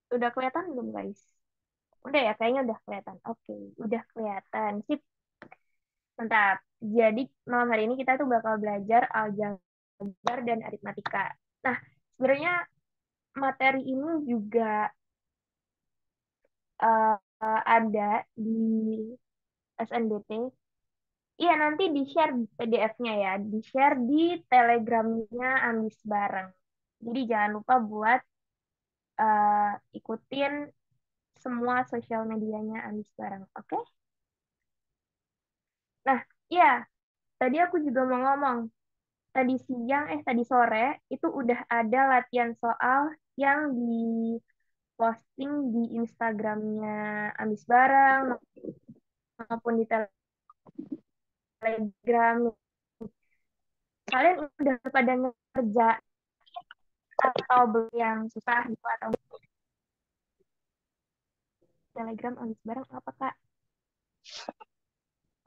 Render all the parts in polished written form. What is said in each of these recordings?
Udah kelihatan belum, guys? Udah ya, kayaknya udah kelihatan. Oke, udah kelihatan. Sip, mantap. Jadi malam hari ini kita tuh bakal belajar aljabar dan aritmatika. Nah, sebenarnya materi ini juga ada di SNBT. Iya, nanti di-share PDF-nya ya, di-share di Telegramnya Ambis Bareng. Jadi jangan lupa buat ikutin semua sosial medianya Ambis Bareng, oke? Nah, iya, tadi aku juga mau ngomong, tadi sore itu udah ada latihan soal yang di-posting di Instagramnya Ambis Bareng maupun di Telegram. Kalian udah pada ngerja atau belum yang susah gitu atau Telegram Ambis Bareng apa Kak?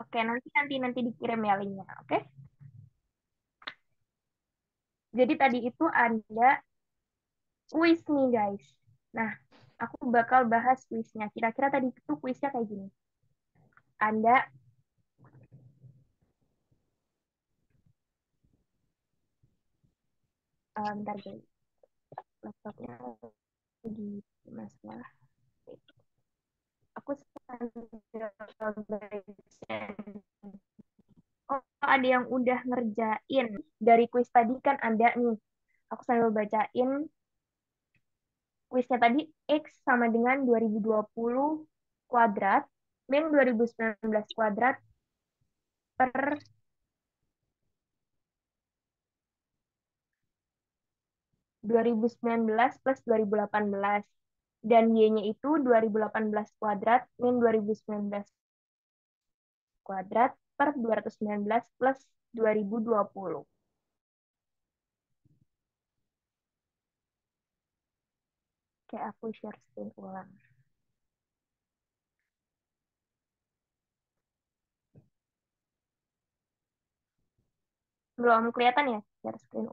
Oke, nanti dikirim ya linknya, oke? Jadi tadi itu ada kuis nih guys. Nah, aku bakal bahas kuisnya. Kira-kira tadi itu kuisnya kayak gini. Anda, bentar guys, laptopnya lagi masalah. Aku sambil baca. Oh, ada yang udah ngerjain. Dari kuis tadi kan ada nih. Aku sambil bacain kuisnya tadi. X sama dengan 2020 kuadrat min 2019 kuadrat per 2019 plus 2018. Dan Y-nya itu 2018 kuadrat min 2019 kuadrat per 219 plus 2020. Kayak aku share screen ulang. Belum kelihatan ya share screen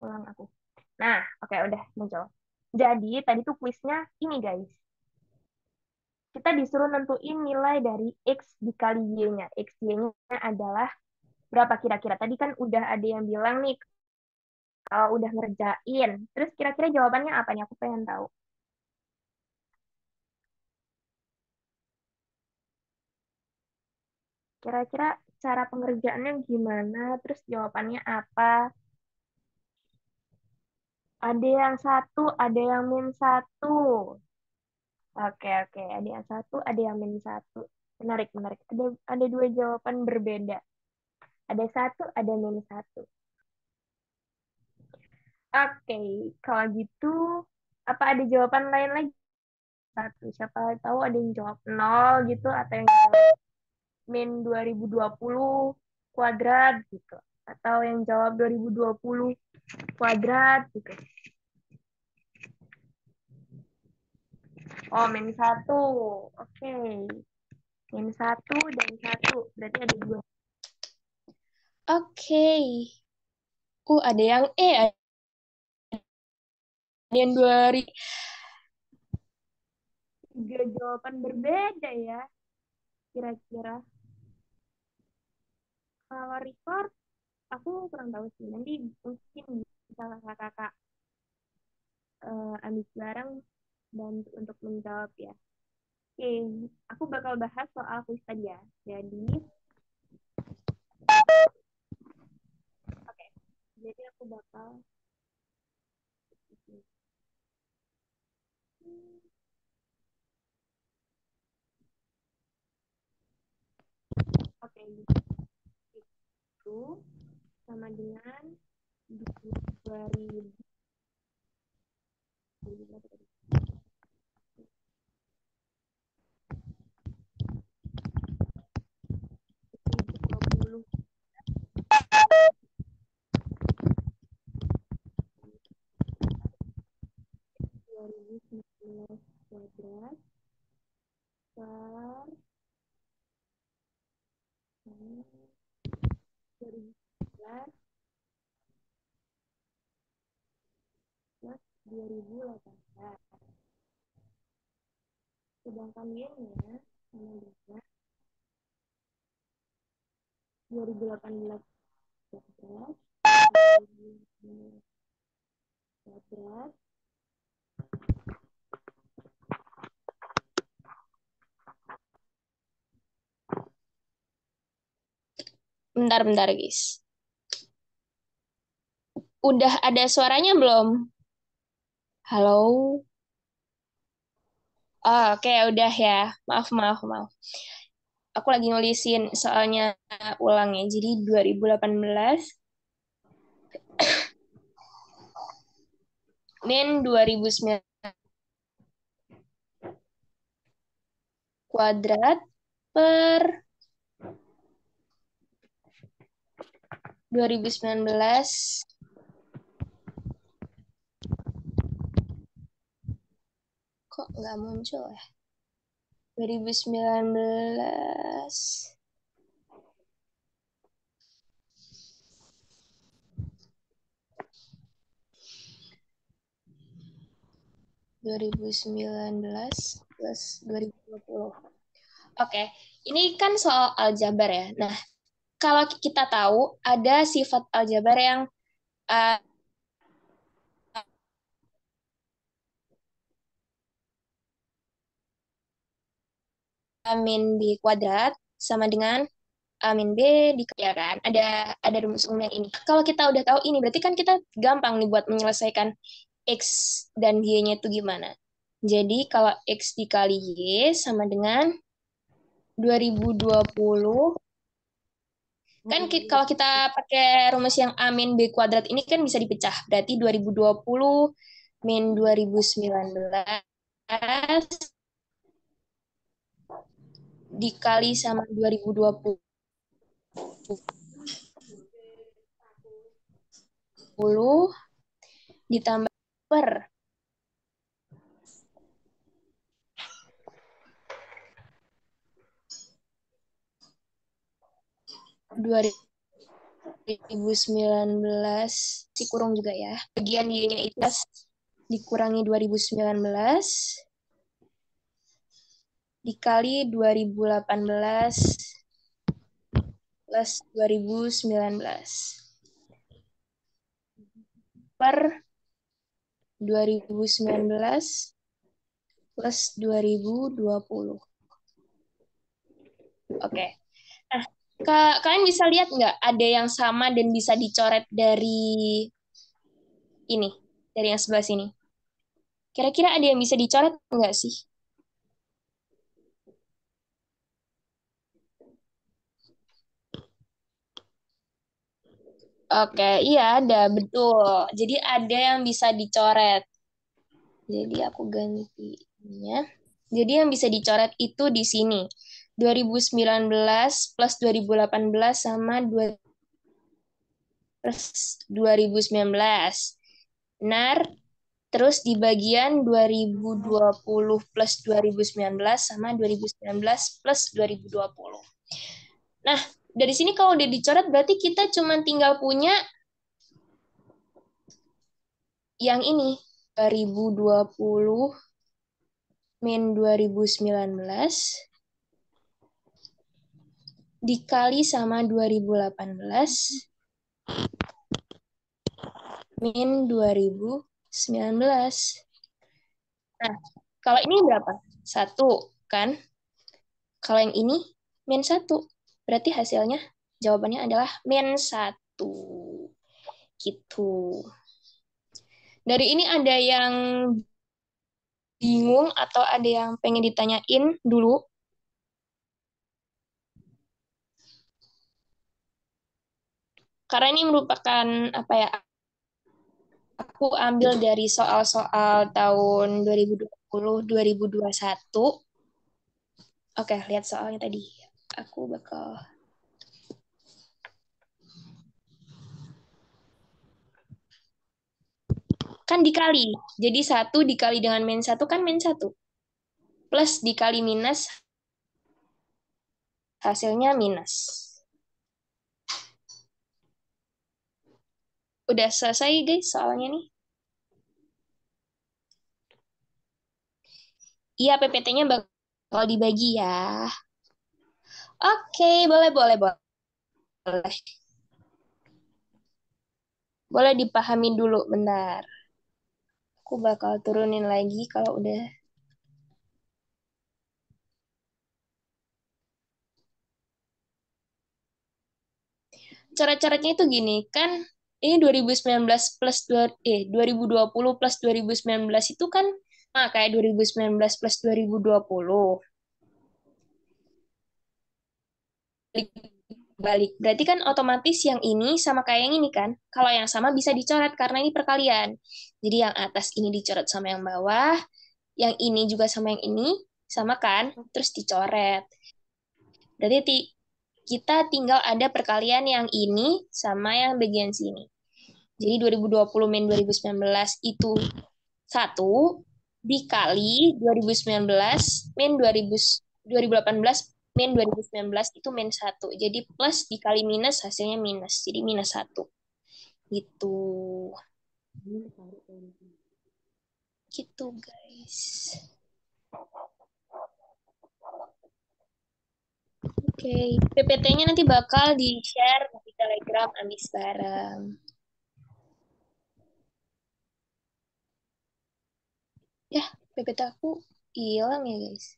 ulang aku. Nah, oke udah muncul. Jadi tadi tuh kuisnya ini guys. Kita disuruh nentuin nilai dari X dikali Y-nya. X, Y-nya adalah berapa kira-kira? Tadi kan udah ada yang bilang nih kalau udah ngerjain. Terus kira-kira jawabannya apa nih? Aku pengen tahu. Kira-kira cara pengerjaannya gimana? Terus jawabannya apa? Ada yang satu, ada yang min satu. Oke, oke. Ada yang satu, ada yang min satu. Menarik, menarik. Ada dua jawaban berbeda. Ada satu, ada min satu. Oke, kalau gitu, apa ada jawaban lain lagi? Satu, siapa tahu ada yang jawab nol gitu, atau yang jawab min 2020 kuadrat gitu. Atau yang jawab 2020 kuadrat gitu. Oh, min satu. Oke. Min satu dan satu. Berarti ada dua. Oke. Ada yang ada yang 2000. Tiga jawaban berbeda ya, kira-kira. Kalau record, aku kurang tahu sih. Nanti mungkin bisa kakak-kakak ambil bareng dan untuk menjawab ya. Oke, aku bakal bahas soal kuis tadi ya. Jadi, oke. Jadi aku bakal oke, itu sama dengan 2000 2020 2019 kuadrat per 2011 plus 2018. Sedangkan Y-nya sama dengan 2018 kuadrat, 2019 kuadrat, Bentar-bentar, guys. Udah ada suaranya belum? Halo? Oh, oke, udah ya. Maaf, maaf, maaf. Aku lagi nulisin soalnya ulang ya. Jadi 2018 min 2009 kuadrat per 2019. Kok nggak muncul ya? 2019. 2019 plus 2020. Oke, ini kan soal aljabar ya. Nah, kalau kita tahu ada sifat aljabar yang uh, A min B kuadrat sama dengan A min B ya kan? Ada rumus umumnya ini. Kalau kita udah tahu ini, berarti kan kita gampang nih buat menyelesaikan X dan Y-nya itu gimana. Jadi kalau X dikali Y sama dengan 2020. Kan kalau kita pakai rumus yang A min B kuadrat ini kan bisa dipecah. Berarti 2020 min 2019 dikali sama 2020 ditambah per 2019 si kurung juga ya. Bagian Y-nya itu dikurangi 2019 dikali 2018 plus 2019 per 2019 plus 2020. Oke. Nah, kalian bisa lihat nggak ada yang sama dan bisa dicoret dari ini, dari yang sebelah sini? Kira-kira ada yang bisa dicoret nggak sih? Oke, iya ada, betul. Jadi ada yang bisa dicoret. Jadi aku gantinya. Jadi yang bisa dicoret itu di sini. 2019 plus 2018 sama 2 plus 2019. Benar? Terus di bagian 2020 plus 2019 sama 2019 plus 2020. Nah, dari sini kalau udah dicoret berarti kita cuma tinggal punya yang ini. 2020 min 2019 dikali sama 2018 min 2019. Nah, kalau ini berapa? Satu, kan? Kalau yang ini, min satu. Berarti hasilnya, jawabannya adalah min satu. Gitu. Dari ini ada yang bingung atau ada yang pengen ditanyain dulu? Karena ini merupakan, apa ya, aku ambil dari soal-soal tahun 2020, 2021. Oke, lihat soalnya tadi. Aku bakal kan dikali. Jadi 1 dikali dengan min 1 kan min 1. Plus dikali minus, hasilnya minus. Udah selesai guys soalnya nih. Iya, PPT-nya Kalau dibagi ya. Oke, boleh, boleh, boleh. Boleh dipahamin dulu, bentar. Aku bakal turunin lagi kalau udah. Cara-caranya itu gini, kan ini 2019 plus 2020 plus 2019 itu kan kayak 2019 plus 2020. Balik. Berarti kan otomatis yang ini sama kayak yang ini kan. Kalau yang sama bisa dicoret karena ini perkalian. Jadi yang atas ini dicoret sama yang bawah, yang ini juga sama yang ini, sama kan? Terus dicoret. Berarti kita tinggal ada perkalian yang ini sama yang bagian sini. Jadi 2020 min 2019 itu satu dikali 2019 min 2018 min 2019 itu min satu. Jadi plus dikali minus hasilnya minus. Jadi minus satu. Gitu. Gitu guys. Oke, PPT-nya nanti bakal di-share di Telegram Ambis bareng. Ya, PPT aku hilang ya guys.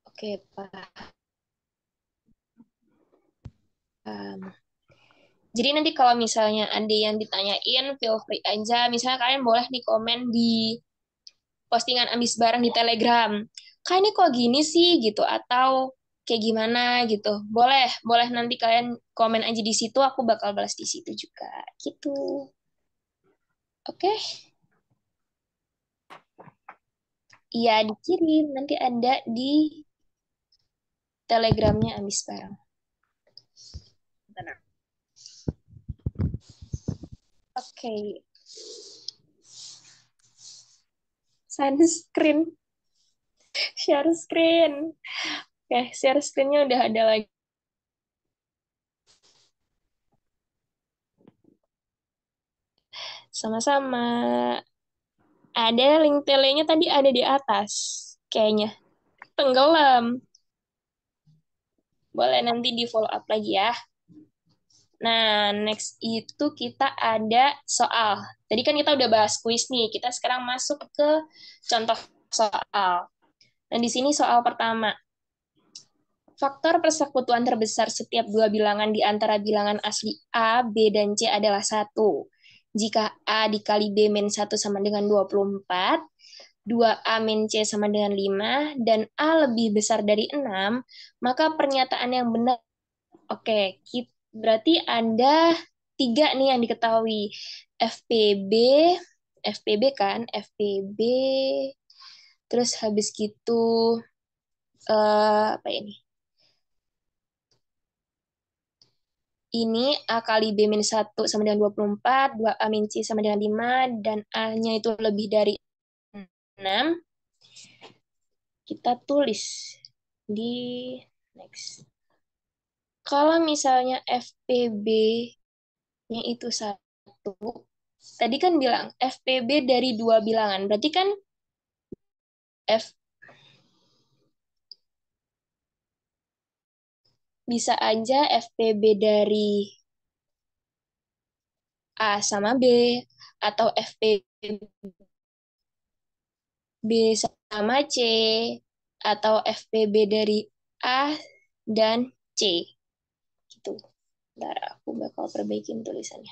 Oke, paham. Jadi nanti kalau misalnya ada yang ditanyain, feel free aja. Misalnya kalian boleh nih komen di postingan Ambis bareng di Telegram. Kak ini kok gini sih gitu atau kayak gimana gitu. Boleh, boleh nanti kalian komen aja di situ, aku bakal balas di situ juga. Gitu. Oke? Iya, dikirim. Nanti ada di Telegramnya Ambis bareng. Tenang. Oke. Sunscreen. Share screen. Oke, share screen-nya udah ada lagi. Sama-sama. Ada link telenya tadi ada di atas. Kayaknya. Tenggelam. Boleh nanti di follow up lagi ya. Nah, next itu kita ada soal. Tadi kan kita udah bahas kuis nih. Kita sekarang masuk ke contoh soal. Dan di sini soal pertama. Faktor persekutuan terbesar setiap dua bilangan di antara bilangan asli A, B, dan C adalah satu. Jika A dikali B min 1 sama dengan 24, 2A min C sama dengan 5, dan A lebih besar dari 6, maka pernyataan yang benar. Oke, berarti ada tiga nih yang diketahui. FPB, FPB kan, FPB, terus habis gitu, apa ini? Ini A kali B min 1 sama dengan 24, 2A min C sama dengan 5, dan A-nya itu lebih dari 6. Kita tulis di next. Kalau misalnya FPB-nya itu 1, tadi kan bilang FPB dari dua bilangan, berarti kan F bisa aja FPB dari A sama B, atau FPB sama C, atau FPB dari A dan C. Gitu. Ntar aku bakal perbaikin tulisannya.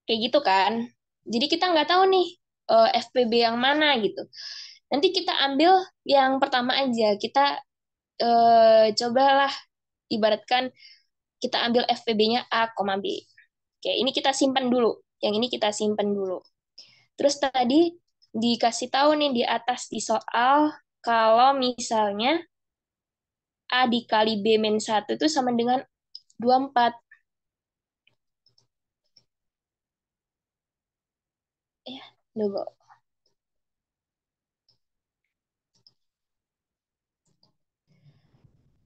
Kayak gitu kan. Jadi kita nggak tahu nih FPB yang mana gitu. Nanti kita ambil yang pertama aja. Kita cobalah ibaratkan kita ambil FPB-nya A, B. Oke, ini kita simpan dulu. Yang ini kita simpan dulu. Terus tadi dikasih tahu nih di atas di soal kalau misalnya A dikali B min 1 itu sama dengan 24. Ya, coba.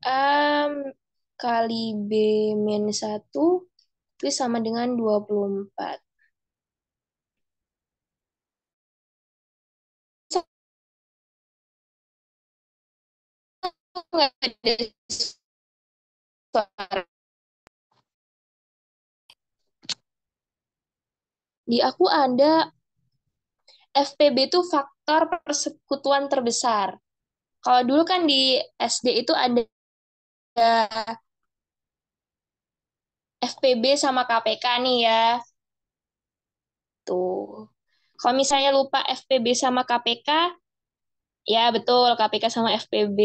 A kali B min 1 itu sama dengan 24. nggak ada suara. Di aku ada FPB itu faktor persekutuan terbesar. Kalau dulu kan di SD itu ada FPB sama KPK nih ya. Tuh. Kalau misalnya lupa FPB sama KPK, ya betul KPK sama FPB.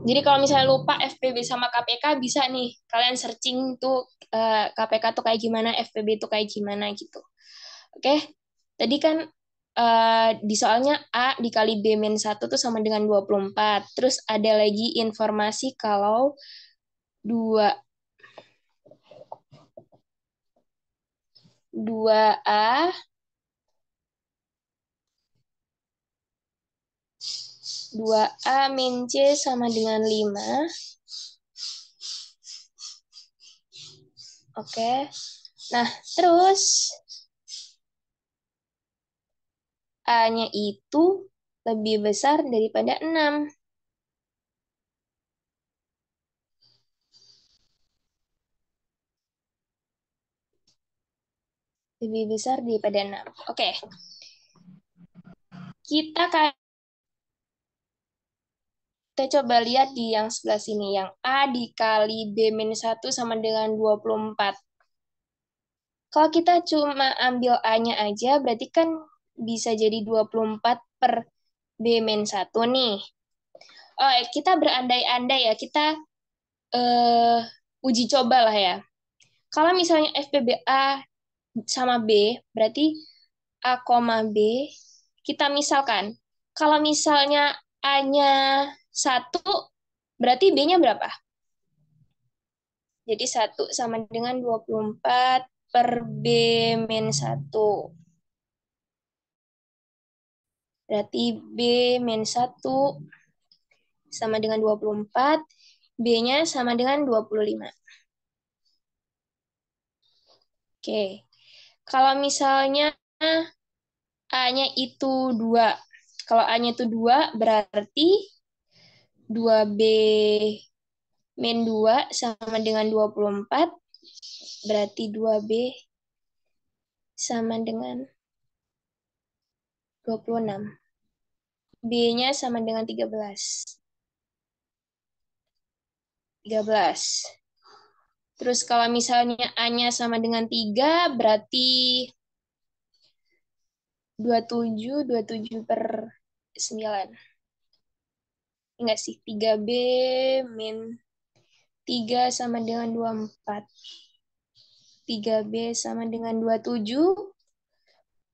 Jadi kalau misalnya lupa FPB sama KPK bisa nih kalian searching tuh KPK tuh kayak gimana, FPB tuh kayak gimana gitu. Oke. Tadi kan di soalnya A dikali B min 1 tuh sama dengan 24. Terus ada lagi informasi kalau 2 2A 2A min C sama dengan 5. Oke. Nah, terus A-nya itu lebih besar daripada 6. Lebih besar daripada 6. Oke. Kita kita coba lihat di yang sebelah sini. Yang A dikali B min 1 sama dengan 24. Kalau kita cuma ambil A-nya aja, berarti kan bisa jadi 24 per B min 1 nih. Oh, kita berandai-andai ya, kita uji coba lah ya. Kalau misalnya FPB A sama B, berarti A, B, kita misalkan. Kalau misalnya A-nya 1, berarti B-nya berapa? Jadi 1 sama dengan 24 per B min 1. Berarti B min 1 sama dengan 24, B-nya sama dengan 25. Oke. Kalau misalnya A-nya itu 2. Kalau A-nya itu 2, berarti 2B min 2 sama dengan 24. Berarti 2B sama dengan 26. B-nya sama dengan 13. 13. Terus kalau misalnya A-nya sama dengan 3, berarti 27 per 9. Enggak sih, 3B min 3 sama dengan 24. 3B sama dengan 27,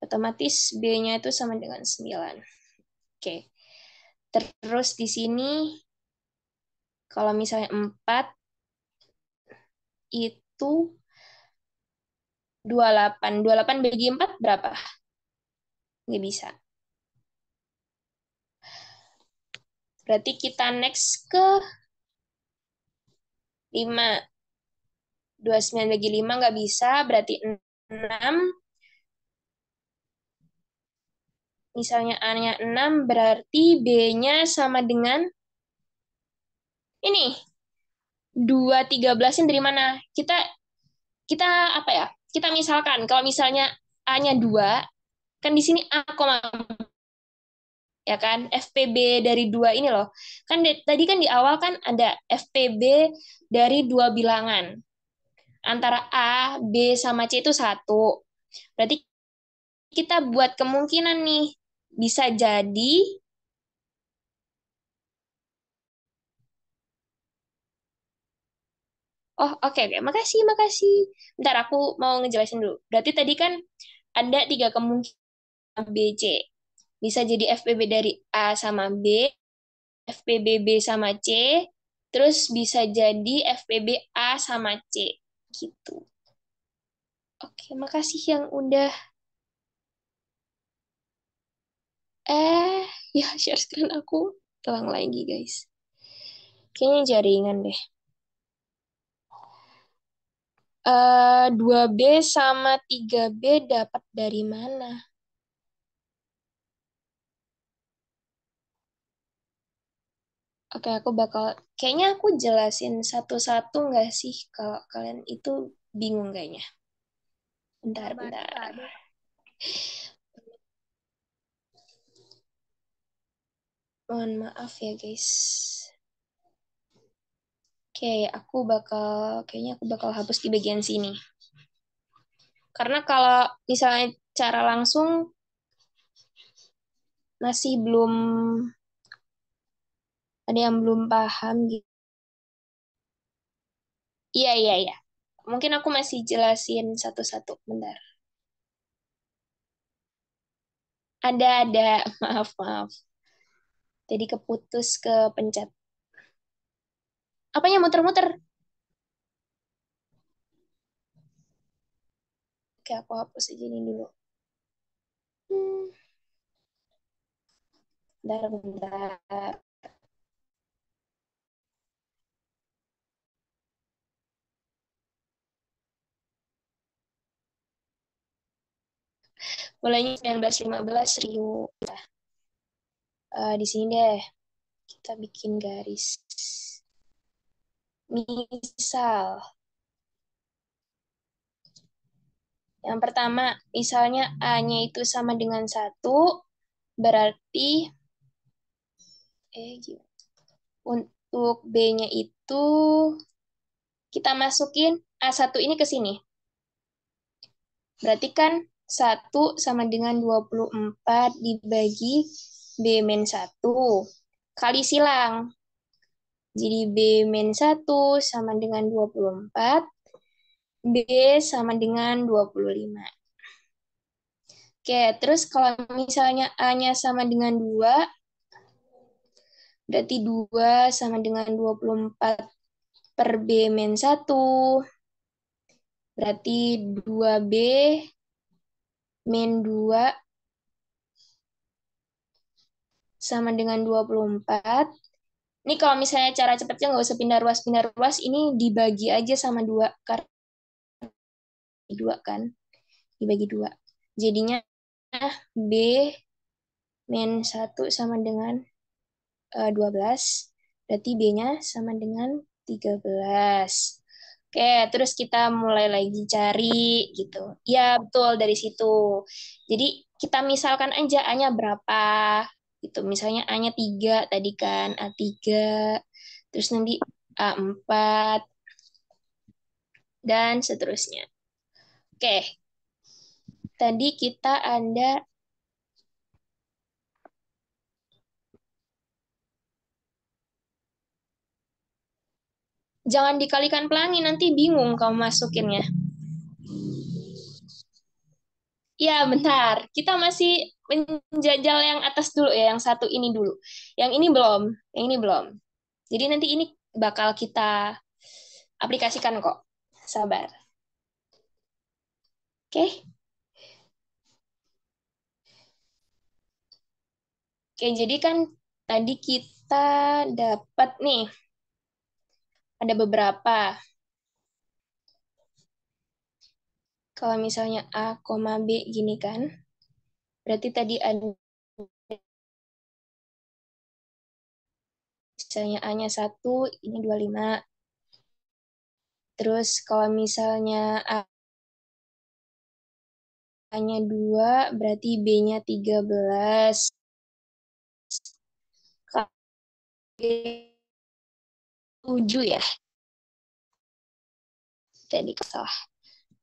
otomatis B-nya itu sama dengan 9. Oke. Terus di sini, kalau misalnya 4, itu 28. 28 bagi 4 berapa? Nggak bisa. Berarti kita next ke 5. 29 bagi 5 nggak bisa, berarti 6. Misalnya A-nya 6, berarti B-nya sama dengan ini. 2 13-nya dari mana? Kita kita apa ya? Kita misalkan kalau misalnya A-nya 2, kan di sini A, ya kan? FPB dari 2 ini loh. Kan tadi kan di awal kan ada FPB dari 2 bilangan. Antara A, B, sama C itu 1. Berarti kita buat kemungkinan nih. Bisa jadi, oh oke, oke, makasih, makasih. Bentar, aku mau ngejelasin dulu. Berarti tadi kan ada 3 kemungkinan B, C. Bisa jadi FPB dari A sama B, FPB B sama C, terus bisa jadi FPB A sama C. Gitu. Oke, makasih yang udah ya share screen aku hilang lagi, guys. Kayaknya jaringan deh. 2B sama 3B dapat dari mana? Oke, kayaknya aku jelasin satu-satu nggak sih kalau kalian itu bingung kayaknya. Bentar, Jawabannya nggak bentar. ada. Mohon maaf ya, guys. Oke, kayaknya aku bakal hapus di bagian sini. Karena kalau misalnya cara langsung masih belum ada yang belum paham gitu. Iya, iya, iya. Mungkin aku masih jelasin satu-satu. Bentar. Ada. Maaf, maaf. Jadi keputus ke pencet. Apanya muter-muter? Oke, aku hapus aja ini dulu. Hmm, bentar, bentar. Mulainya 1915, Rio. Di sini deh, kita bikin garis. Misal, yang pertama, misalnya A-nya itu sama dengan satu, berarti, gimana? Untuk B-nya itu, kita masukin A1 ini ke sini. Berarti kan 1 sama dengan 24 dibagi B-1. Kali silang. Jadi B-1 sama dengan 24, B sama dengan 25. Oke, terus kalau misalnya A-nya sama dengan 2, berarti 2 sama dengan 24 per B-1. Berarti 2B min 2 sama dengan 24. Ini kalau misalnya cara cepatnya nggak usah pindah ruas, ini dibagi aja sama 2. Karena 2 kan, dibagi 2. Jadinya B min 1 sama dengan 12, berarti B-nya sama dengan 13. Oke, terus kita mulai lagi cari gitu. Ya, betul dari situ. Jadi kita misalkan aja A-nya berapa gitu. Misalnya A-nya 3 tadi kan, A3, terus nanti A4, dan seterusnya. Oke, tadi kita ada, jangan dikalikan pelangi, nanti bingung kamu masukinnya. Ya, bentar. Kita masih menjajal yang atas dulu ya, yang satu ini dulu. Yang ini belum, yang ini belum. Jadi nanti ini bakal kita aplikasikan kok. Sabar. Oke? Oke, jadi kan tadi kita dapat nih, ada beberapa. Kalau misalnya A, B gini kan, berarti tadi ada misalnya A-nya 1, ini 25. Terus kalau misalnya A-nya 2, berarti B-nya 13. Kalau B 7 ya, jadi salah.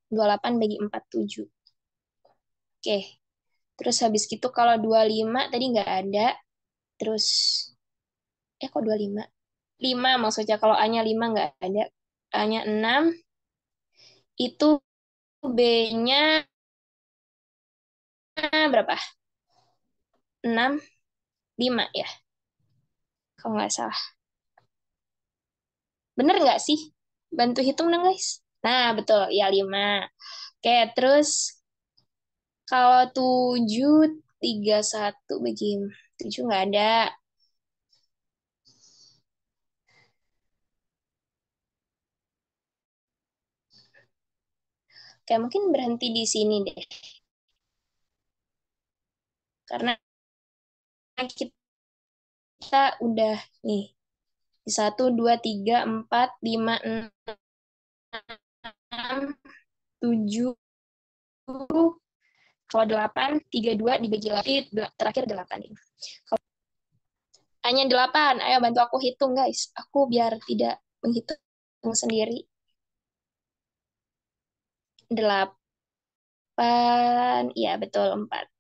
28 bagi 4, 7. Oke, terus habis gitu kalau 25 tadi nggak ada, terus, kok 25? 5 maksudnya, kalau A-nya 5 nggak ada. A-nya 6, itu B-nya berapa? 6, 5 ya, kalau nggak salah. Bener nggak sih? Bantu hitung dong, guys. Nah, betul. Ya, 5. Oke, terus kalau 7, 31 bagi 7 nggak ada. Oke, mungkin berhenti di sini deh. Karena kita udah nih. 1, 2, 3, 4, 5, 6, 7. Kalau 8, 3, 2 dibagi 8, terakhir 8. Hanya 8. Ayo bantu aku hitung, guys. Aku biar tidak menghitung sendiri. 8. Iya, betul, 4.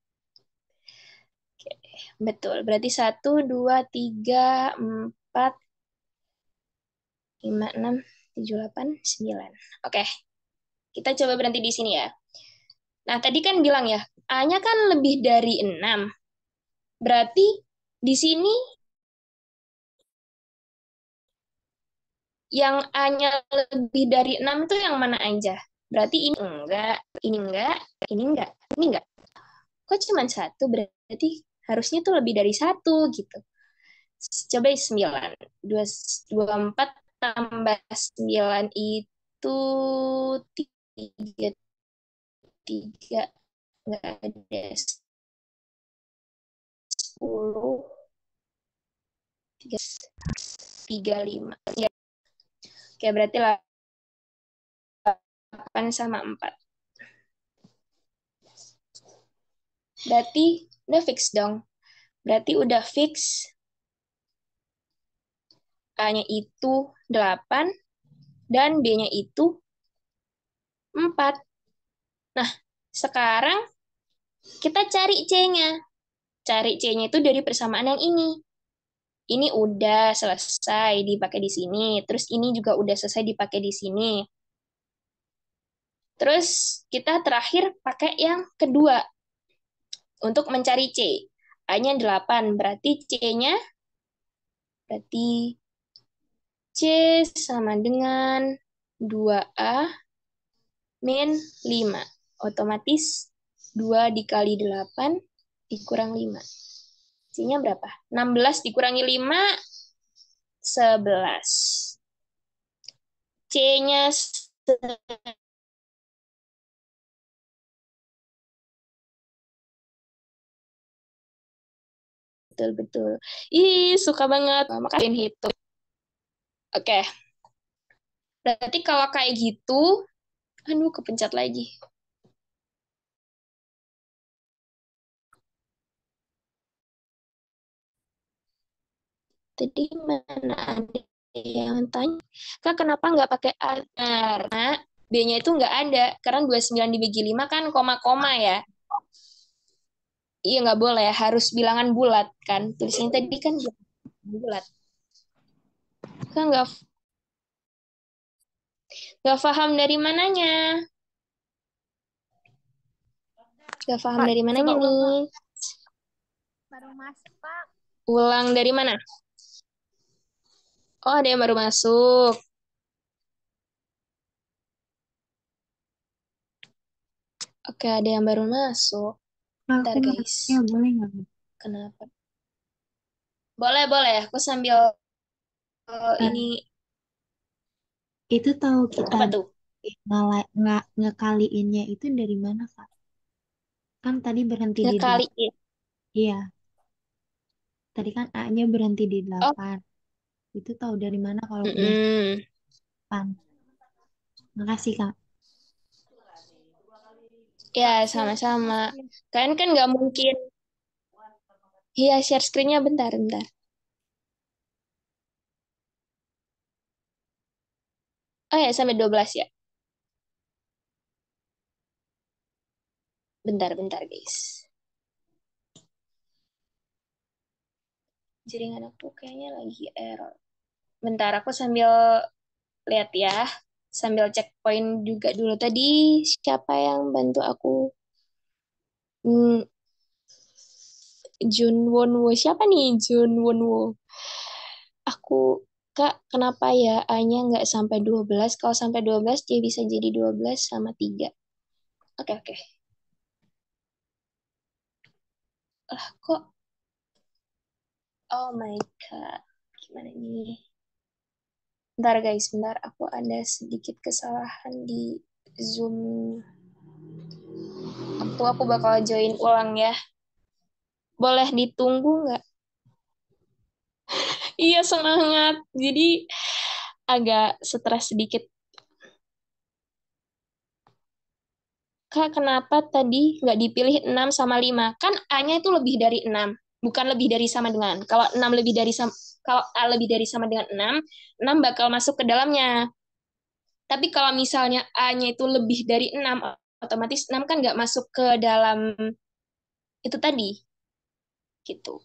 Oke, betul. Berarti 1, 2, 3, 4, 5, 6, 7, 8, 9. Oke, kita coba berhenti di sini ya. Nah, tadi kan bilang ya, A-nya kan lebih dari 6. Berarti di sini yang A-nya lebih dari 6 itu yang mana aja? Berarti ini enggak, ini enggak, ini enggak, ini enggak. Kok cuma satu? Berarti harusnya tuh lebih dari satu gitu. Coba 9. 24 tambah 9 itu 3. 3 enggak ada 10. 3, 3, 5. Ya. Oke, berarti 8 sama 4. Berarti udah fix dong. Berarti udah fix A-nya itu 8 dan B-nya itu 4. Nah, sekarang kita cari C-nya. Cari C-nya itu dari persamaan yang ini. Ini udah selesai dipakai di sini. Terus ini juga udah selesai dipakai di sini. Terus kita terakhir pakai yang kedua untuk mencari C. A-nya 8, berarti C-nya berarti C sama dengan 2A min 5. Otomatis 2 dikali 8 dikurang 5. C-nya berapa? 16 dikurangi 5, 11. C-nya betul-betul. Ih, suka banget. Makasih hitung. Oke, berarti kalau kayak gitu, aduh kepencet lagi. Tadi mana ada yang tanya, Kak kenapa nggak pakai A? Karena B-nya itu nggak ada. Karena 29 dibagi 5 kan koma-koma ya. Iya nggak boleh, harus bilangan bulat kan. Tulisnya tadi kan bulat. Kak nggak paham dari mananya. Nggak paham Kak, dari coba mananya ulang, Kak. nih. Baru masuk, Pak. Ulang dari mana? Oh, ada yang baru masuk. Oke, ada yang baru masuk. Kak, Bentar, aku mau guys. nanya, boleh nggak? Kenapa? Boleh, boleh. Aku sambil ini Itu tahu kita apa tuh? ngekaliinnya itu dari mana, Kak? Kan tadi berhenti di 8. Ngekaliin. Iya, tadi kan A-nya berhenti di Oh, 8. Itu tahu dari mana kalau udah mm-mm. 8? Makasih, Kak. Ya, Kak, share sama-sama. screen. Kalian kan nggak mungkin. Iya, share screen-nya bentar, bentar. Oh ya, sampai 12 ya. Bentar, bentar, guys. Jaringan aku kayaknya lagi error. Bentar, aku sambil lihat ya. Sambil cek poin juga dulu tadi. Siapa yang bantu aku? Hmm, Jun Wonwo. Siapa nih Jun Wonwo? Aku, Kak, kenapa ya A-nya nggak sampai 12? Kalau sampai 12, dia bisa jadi 12 sama 3. Oke, oke. Lah, kok? Oh my God. Gimana ini? Bentar guys, bentar. Aku ada sedikit kesalahan di Zoom. Aku bakal join ulang ya. Boleh ditunggu nggak? Iya, semangat. Jadi agak stres sedikit. Kak, kenapa tadi nggak dipilih 6 sama 5? Kan A-nya itu lebih dari 6, bukan lebih dari sama dengan. Kalau 6 lebih dari sama, kalau A lebih dari sama dengan 6, 6 bakal masuk ke dalamnya. Tapi kalau misalnya A-nya itu lebih dari 6, otomatis 6 kan nggak masuk ke dalam itu tadi, gitu.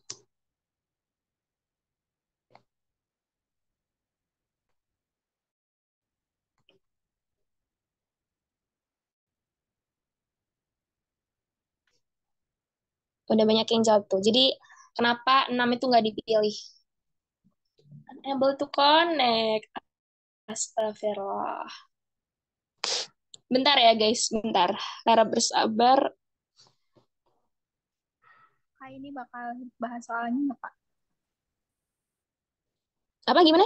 Udah banyak yang jawab tuh. Jadi kenapa 6 itu nggak dipilih? Unable to connect. Astagfirullah. Bentar ya guys, bentar. Harap bersabar. Kak, ini bakal bahas soalnya nggak, Kak? Apa gimana?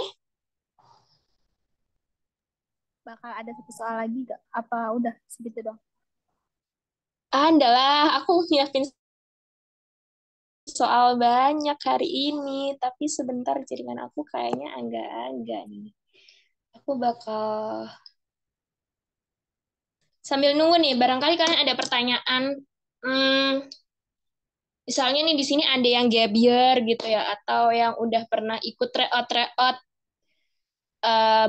Bakal ada satu soal lagi nggak? Apa udah segitu dong? Adalah, aku nyiapin soal banyak hari ini, tapi sebentar jaringan aku kayaknya agak-agak nih. Aku bakal sambil nunggu nih, barangkali kalian ada pertanyaan. Hmm, misalnya nih di sini ada yang gap year gitu ya, atau yang udah pernah ikut tryout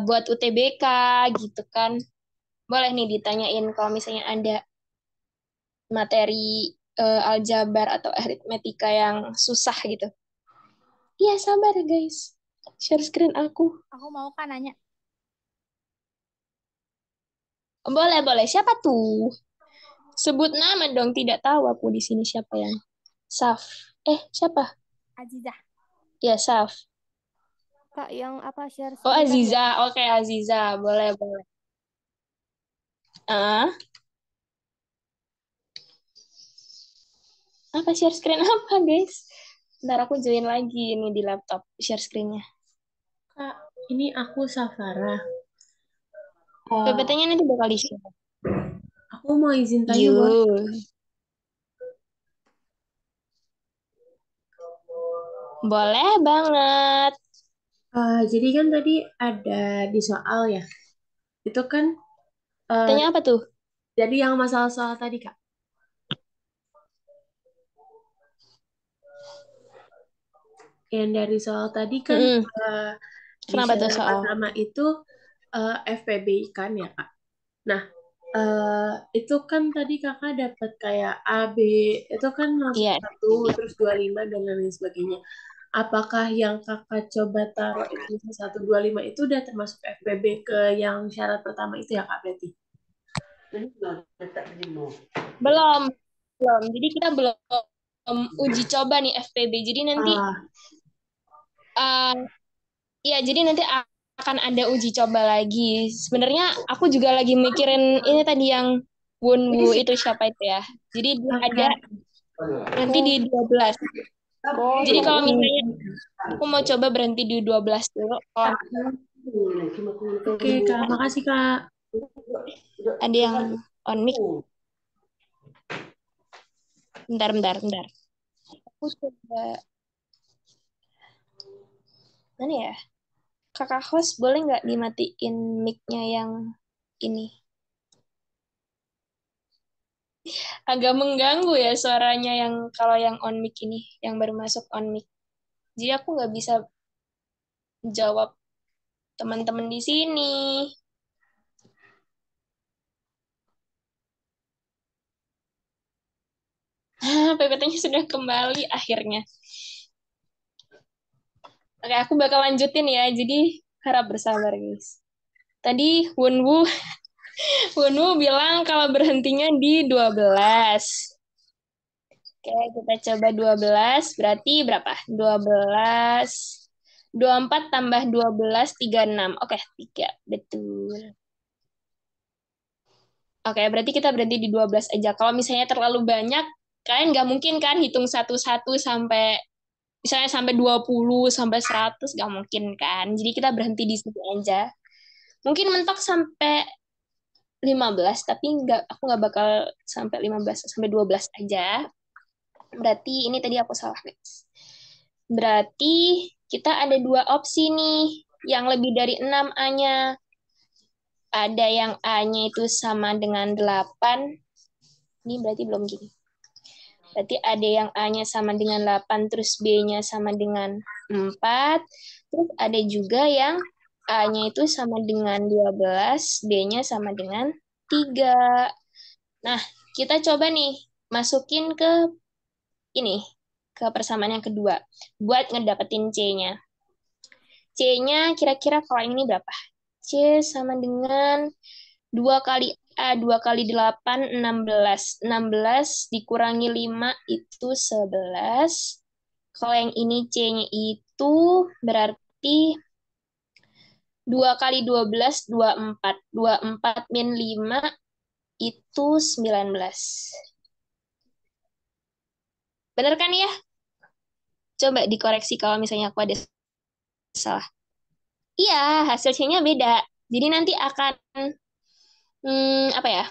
buat UTBK gitu kan. Boleh nih ditanyain kalau misalnya ada materi aljabar atau aritmetika yang susah gitu. Iya, sabar guys. Share screen aku. Aku mau kan nanya. Boleh, boleh. Siapa tuh? Sebut nama dong. Tidak tahu aku di sini siapa yang. Saf. Siapa? Azizah. Ya, Saf. Kak, yang apa share Oh, screen tadi ya? Aziza. Oke, Aziza. Boleh, boleh. Ah, apa share screen apa, guys? Ntar aku join lagi ini di laptop share screen-nya. Kak, ini aku Safara. PPT-nya nanti bakal di-share. Aku mau izin tanya boleh? Yuk. Boleh banget. Jadi kan tadi ada di soal ya. Itu kan Tanya apa tuh? jadi yang masalah soal tadi Kak. Yang dari soal tadi kan di Kenapa tuh syarat soal? pertama itu FPB kan ya Kak. Nah, itu kan tadi Kakak dapat kayak A, B, itu kan masuk Iya. 1, terus 25 dan lain sebagainya. Apakah yang Kakak coba taruh itu misal 1, 25 itu udah termasuk FPB ke yang syarat pertama itu ya Kak berarti? Belum. Belum. Jadi kita belum uji coba nih FPB. Jadi nanti ya, jadi nanti akan ada uji coba lagi. Sebenarnya aku juga lagi mikirin ini tadi yang Wunwu itu siapa itu ya. Jadi dia ada nanti di 12. Jadi kalau misalnya aku mau coba berhenti di 12 dulu. Oke Kak, makasih Kak. Ada yang on mic. Bentar. Aku coba. Mana ya? Kakak host boleh nggak dimatiin mic-nya yang ini? Agak mengganggu ya suaranya yang kalau yang on mic ini, yang baru masuk on mic. Jadi aku nggak bisa jawab teman-teman di sini. PPT-nya sudah kembali akhirnya. Oke, aku bakal lanjutin ya. Jadi harap bersabar, guys. Tadi Wunwu bilang kalau berhentinya di 12. Oke, kita coba 12. Berarti berapa? 12. 24 tambah 12, 36. Oke, 3. Betul. Oke, berarti kita berhenti di 12 aja. Kalau misalnya terlalu banyak, kalian nggak mungkin kan hitung satu-satu sampai, misalnya sampai 20, sampai 100, nggak mungkin kan. Jadi kita berhenti di situ aja. Mungkin mentok sampai 15, tapi aku nggak bakal sampai 15, sampai 12 aja. Berarti ini tadi aku salah, guys. Berarti kita ada dua opsi nih, yang lebih dari 6 A-nya. Ada yang A-nya itu sama dengan 8. Ini berarti belum gini. Berarti ada yang A-nya sama dengan 8, terus B-nya sama dengan 4. Terus ada juga yang A-nya itu sama dengan 12, B-nya sama dengan 3. Nah, kita coba nih masukin ke ini, ke persamaan yang kedua, buat ngedapetin C-nya. C-nya kira-kira kalau ini berapa? C sama dengan 2 kali A, 2 kali 8, 16. 16 dikurangi 5 itu 11. Kalau yang ini C-nya itu berarti 2 kali 12, 24. 24 min 5 itu 19. Bener kan ya? Coba dikoreksi kalau misalnya aku ada salah. Iya, hasil C-nya beda. Jadi nanti akan, apa ya,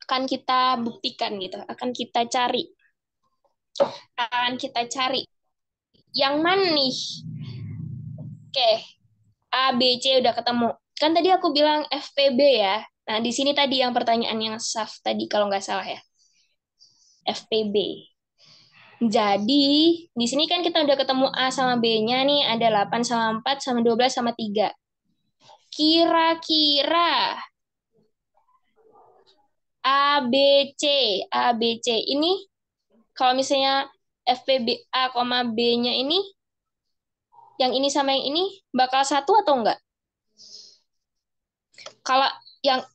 akan kita buktikan gitu. Akan kita cari. Yang mana nih? Oke, A, B, C udah ketemu. Kan tadi aku bilang FPB ya. Nah, di sini tadi yang pertanyaan yang SAF tadi kalau nggak salah ya. FPB. Jadi, di sini kan kita udah ketemu A sama B-nya nih, ada 8 sama 4 sama 12 sama 3. Kira-kira A, B, C. A, B, C. Ini kalau misalnya FPB A, B-nya ini, yang ini sama yang ini, bakal satu atau enggak? Kalau yang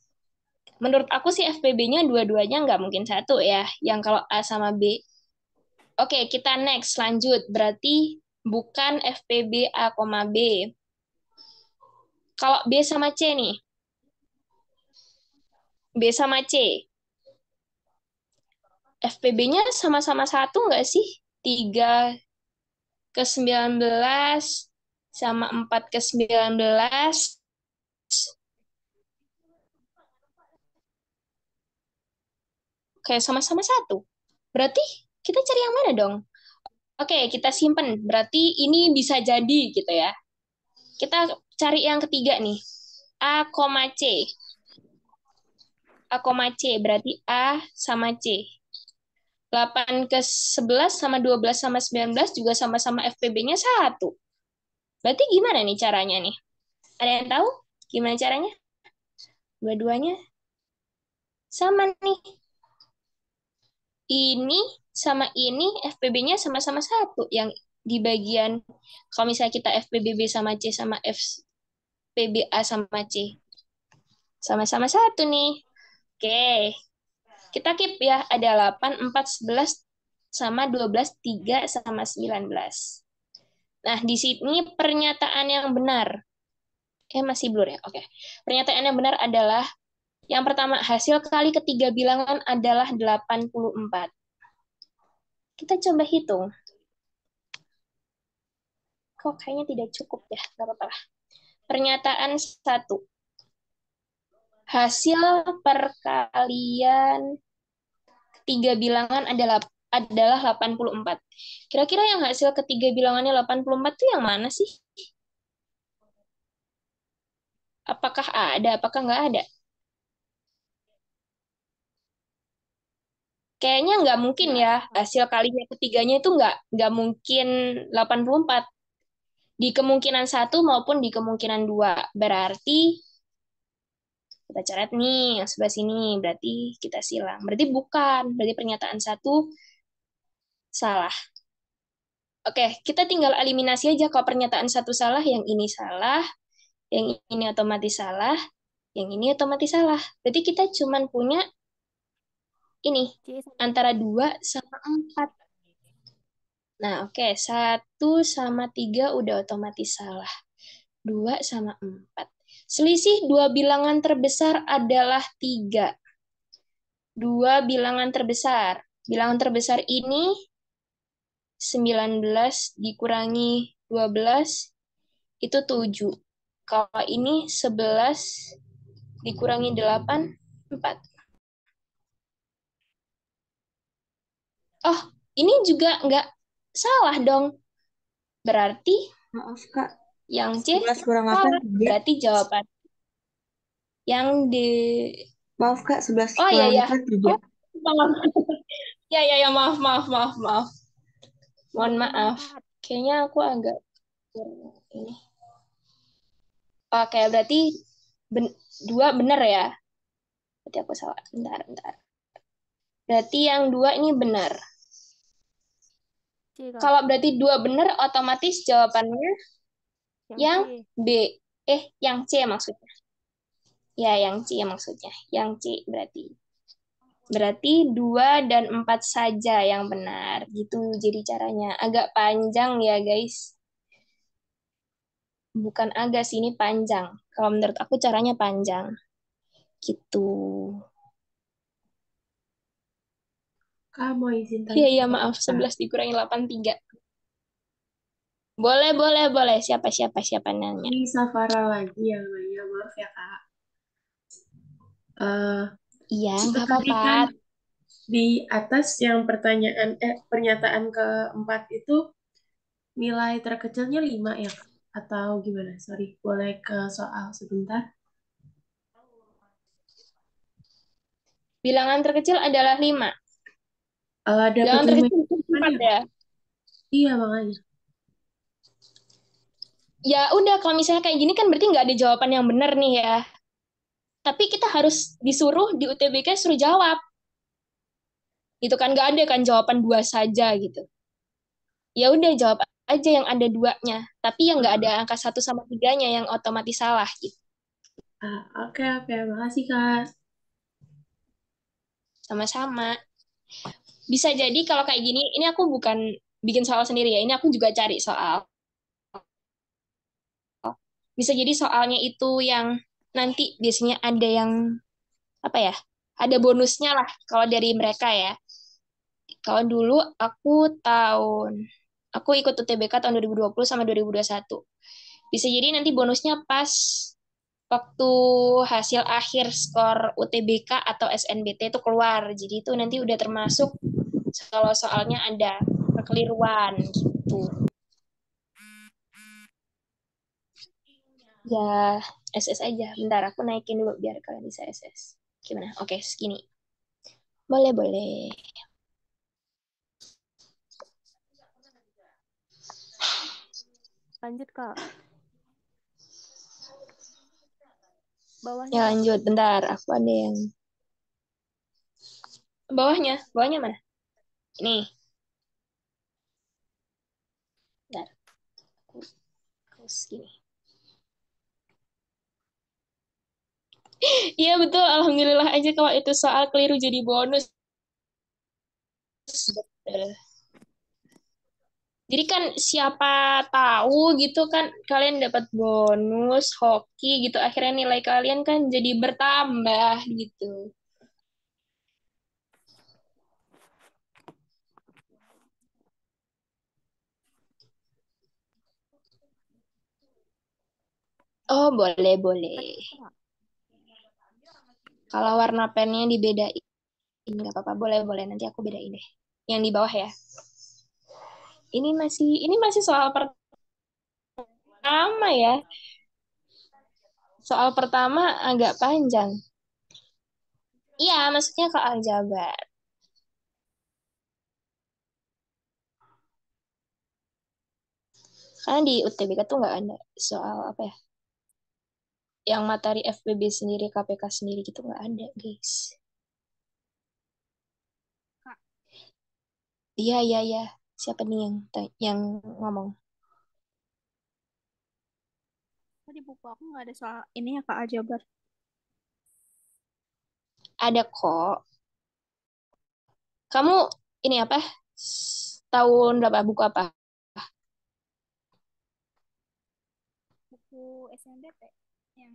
menurut aku sih FPB-nya dua-duanya nggak mungkin satu ya. Yang kalau A sama B. Oke, kita next. Lanjut. Berarti bukan FPB A, B. Kalau B sama C nih. B sama C. FPB-nya sama-sama satu nggak sih? 3 ke 19 sama 4 ke 19. Kayak sama-sama satu. Berarti kita cari yang mana dong? Oke, kita simpen. Berarti ini bisa jadi gitu ya. Kita cari yang ketiga nih. A, C. A, C. Berarti A sama C. 8 ke 11 sama 12 sama 19 juga sama-sama FPB-nya 1. Berarti gimana nih caranya nih? Ada yang tahu gimana caranya? Dua-duanya sama nih. Ini sama ini FPB-nya sama-sama 1. Yang di bagian, kalau misalnya kita FPB sama C sama FPB A sama C. Sama-sama 1 nih. Oke. Kita keep ya. Ada 8, 4, 11 sama 12, 3 sama 19. Nah, di sini pernyataan yang benar. Masih blur ya? Oke. Pernyataan yang benar adalah yang pertama, hasil kali ketiga bilangan adalah 84. Kita coba hitung. Kok kayaknya tidak cukup ya? Nggak apa-apa lah. Pernyataan 1. Hasil perkalian ketiga bilangan adalah 84. Kira-kira yang hasil ketiga bilangannya 84 itu yang mana sih? Apakah ada, apakah nggak ada? Kayaknya nggak mungkin ya, hasil kalinya ketiganya itu nggak mungkin 84. Di kemungkinan 1 maupun di kemungkinan 2. Berarti, kita coret nih, yang sebelah sini. Berarti kita silang. Berarti bukan. Berarti pernyataan 1 salah. Oke, kita tinggal eliminasi aja. Kalau pernyataan 1 salah, yang ini salah. Yang ini otomatis salah. Yang ini otomatis salah. Berarti kita cuma punya ini. C sama Antara 2 sama 4. Nah, oke. 1 sama 3 udah otomatis salah. 2 sama 4. Selisih 2 bilangan terbesar adalah 3. 2 bilangan terbesar. Bilangan terbesar ini 19 dikurangi 12 itu 7. Kalau ini 11 dikurangi 8, 4. Oh, ini juga nggak salah dong. Berarti Maaf Kak, yang C 11 kurang 8 salah. 3. Berarti jawaban yang di... Maaf Kak, 11 Oh iya kurang ya. 8 3. Oh, maaf. Ya, maaf, maaf, maaf, maaf. Mohon maaf. Kayaknya aku agak ini. Oke, berarti ben- 2 benar ya. Berarti aku salah. Bentar. Berarti yang 2 ini benar. C, Kak. Kalau berarti 2 benar, otomatis jawabannya yang C. B. Yang C maksudnya. Ya, yang C maksudnya. Yang C berarti. Berarti 2 dan 4 saja yang benar. Gitu jadi caranya. Agak panjang ya, guys. Bukan agak sih, ini panjang. Kalau menurut aku caranya panjang. Gitu. Kak, mau izin Iya, tanya? iya, maaf. 11 dikurangi 8, 3. Boleh. Siapa nanya. Ini Safara lagi yang nanya, maaf ya Kak. Eh, Iya, itu nggak tadi apa-apa. kan di atas yang pernyataan keempat itu nilai terkecilnya 5 ya Kak? Atau gimana? Sorry, boleh ke soal sebentar? Bilangan terkecil adalah 5. Dapat Bilangan 5 terkecil itu kan 4 ya? ya. Iya, makanya. Ya udah, kalau misalnya kayak gini kan berarti nggak ada jawaban yang benar nih ya. Tapi kita harus disuruh di UTBK suruh jawab. Gitu kan, nggak ada kan jawaban 2 saja gitu. Ya udah jawab aja yang ada 2-nya. Tapi yang nggak ada angka 1 sama 3-nya yang otomatis salah gitu. Oke, makasih Kak. Sama-sama. Bisa jadi kalau kayak gini, ini aku bukan bikin soal sendiri ya. Ini aku juga cari soal. Bisa jadi soalnya itu yang nanti biasanya ada yang apa ya? Ada bonusnya lah kalau dari mereka ya. Kalau dulu aku ikut UTBK tahun 2020 sama 2021. Bisa jadi nanti bonusnya pas waktu hasil akhir skor UTBK atau SNBT itu keluar. Jadi itu nanti udah termasuk kalau soalnya ada kekeliruan gitu. Ya, SS aja. Bentar, aku naikin dulu biar kalian bisa SS. Gimana? Oke, segini. Boleh. Lanjut, Kak. Ya Bawahnya, Kak. lanjut, bentar. Aku ada yang... Bawahnya mana? Ini. Bentar, aku segini. Iya betul, alhamdulillah aja kalau itu soal keliru jadi bonus. Betul. Jadi kan siapa tahu gitu kan kalian dapat bonus hoki gitu, akhirnya nilai kalian kan jadi bertambah gitu. Oh, boleh. Kak. Kalau warna pennya dibedain nggak apa-apa, boleh nanti aku bedain deh. Yang di bawah ya. Ini masih soal pertama ya. Soal pertama agak panjang. Iya, maksudnya ke aljabar. Karena di UTBK tuh nggak ada soal apa ya, yang materi FPB sendiri, KPK sendiri gitu nggak ada, guys. Kak. Iya. Siapa nih yang ngomong? Di buku aku nggak ada soal ini ya Kak aljabar. Ada kok. Kamu ini apa? Tahun berapa, buku apa? Buku SNBT yang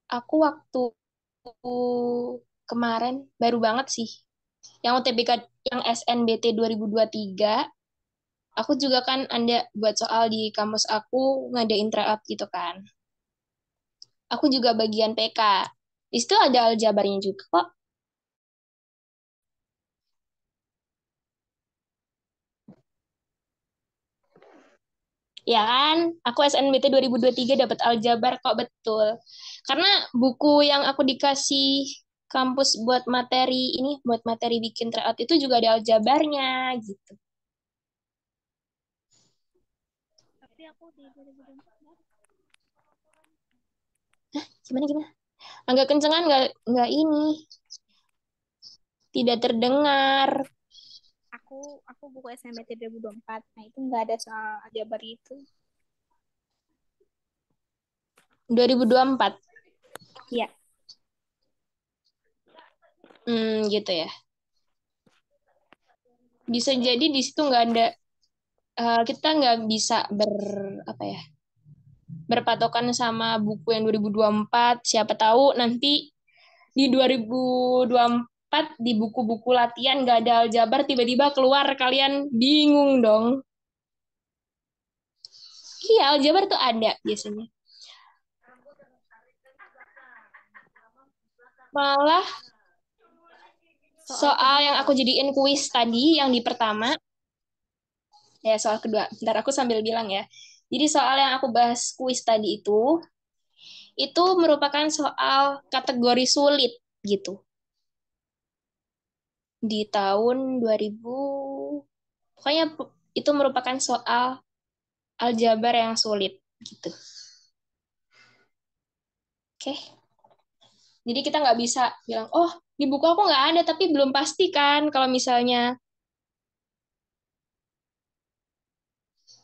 Aku waktu kemarin baru banget sih. Yang UTBK, yang SNBT 2023, aku juga kan ada buat soal di kampus aku ngadain tryout gitu kan. Aku juga bagian PK. Di situ ada aljabarnya juga kok. Ya kan? Aku SNBT 2023 dapat aljabar kok betul. Karena buku yang aku dikasih kampus buat materi ini, buat materi bikin tryout itu juga ada aljabarnya gitu. Tapi aku di 2024 Gimana gimana? Agak kencengan nggak ini, tidak terdengar. aku buku SNMT 2024. Nah, itu nggak ada soal aljabar itu. 2024. Iya. Gitu ya. Bisa jadi di situ nggak ada, kita nggak bisa apa ya, berpatokan sama buku yang 2024. Siapa tahu nanti di 2024 di buku-buku latihan nggak ada aljabar, tiba-tiba keluar, kalian bingung dong. Iya, aljabar tuh ada biasanya. Malah soal yang aku jadiin kuis tadi yang di pertama, ya soal kedua, ntar aku sambil bilang ya. Jadi soal yang aku bahas kuis tadi itu merupakan soal kategori sulit gitu. Di tahun 2000, pokoknya itu merupakan soal aljabar yang sulit gitu. Oke. Jadi kita nggak bisa bilang, oh di buku aku nggak ada, tapi belum pasti kan kalau misalnya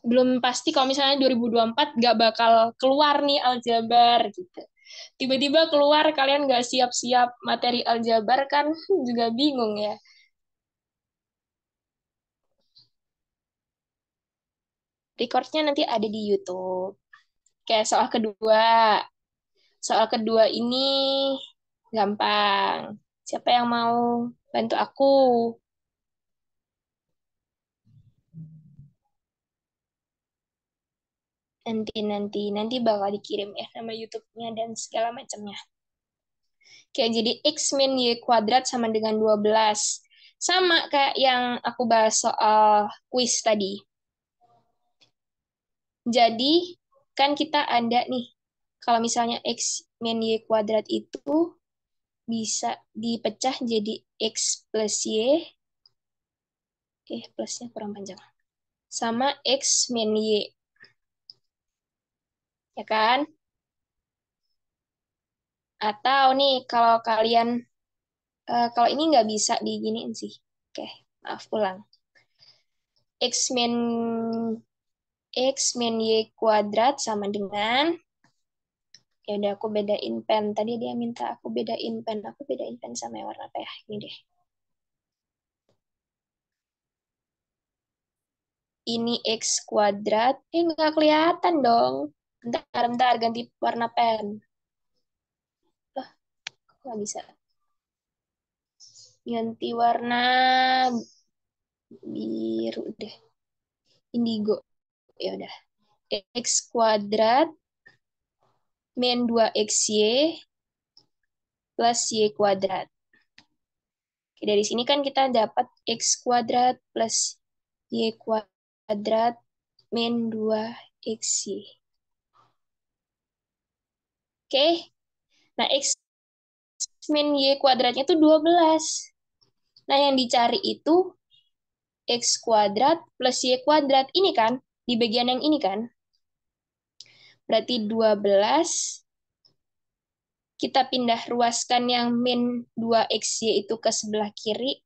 belum pasti kalau misalnya 2024 nggak bakal keluar nih aljabar gitu. Tiba-tiba keluar, kalian nggak siap-siap materi aljabar kan juga bingung ya. Recordnya nanti ada di YouTube. Kayak soal kedua. Soal kedua ini gampang. Siapa yang mau bantu aku? Nanti bakal dikirim ya nama YouTube-nya dan segala macamnya. Kayak jadi X min Y kuadrat sama dengan 12. Sama kayak yang aku bahas soal kuis tadi. Jadi, kan kita ada nih, kalau misalnya X min Y kuadrat itu bisa dipecah jadi X plus Y, plusnya kurang panjang, sama X min Y, ya kan? Atau nih, kalau kalian, kalau ini nggak bisa diginiin sih. Oke, maaf, ulang. X min Y kuadrat sama dengan, ya udah aku bedain pen. Tadi dia minta aku bedain pen. Aku bedain pen sama yang warna merah. Ini deh. Ini X kuadrat. Nggak kelihatan dong. Bentar, ganti warna pen. Loh, kok nggak bisa? Ganti warna biru deh. Indigo. Ya udah. X kuadrat min 2XY plus Y kuadrat. Oke, dari sini kan kita dapat X kuadrat plus Y kuadrat min 2XY. Oke, nah X min Y kuadratnya itu 12. Nah, yang dicari itu X kuadrat plus Y kuadrat. Ini kan, di bagian yang ini kan. Berarti 12, kita pindah ruaskan yang min 2XY itu ke sebelah kiri,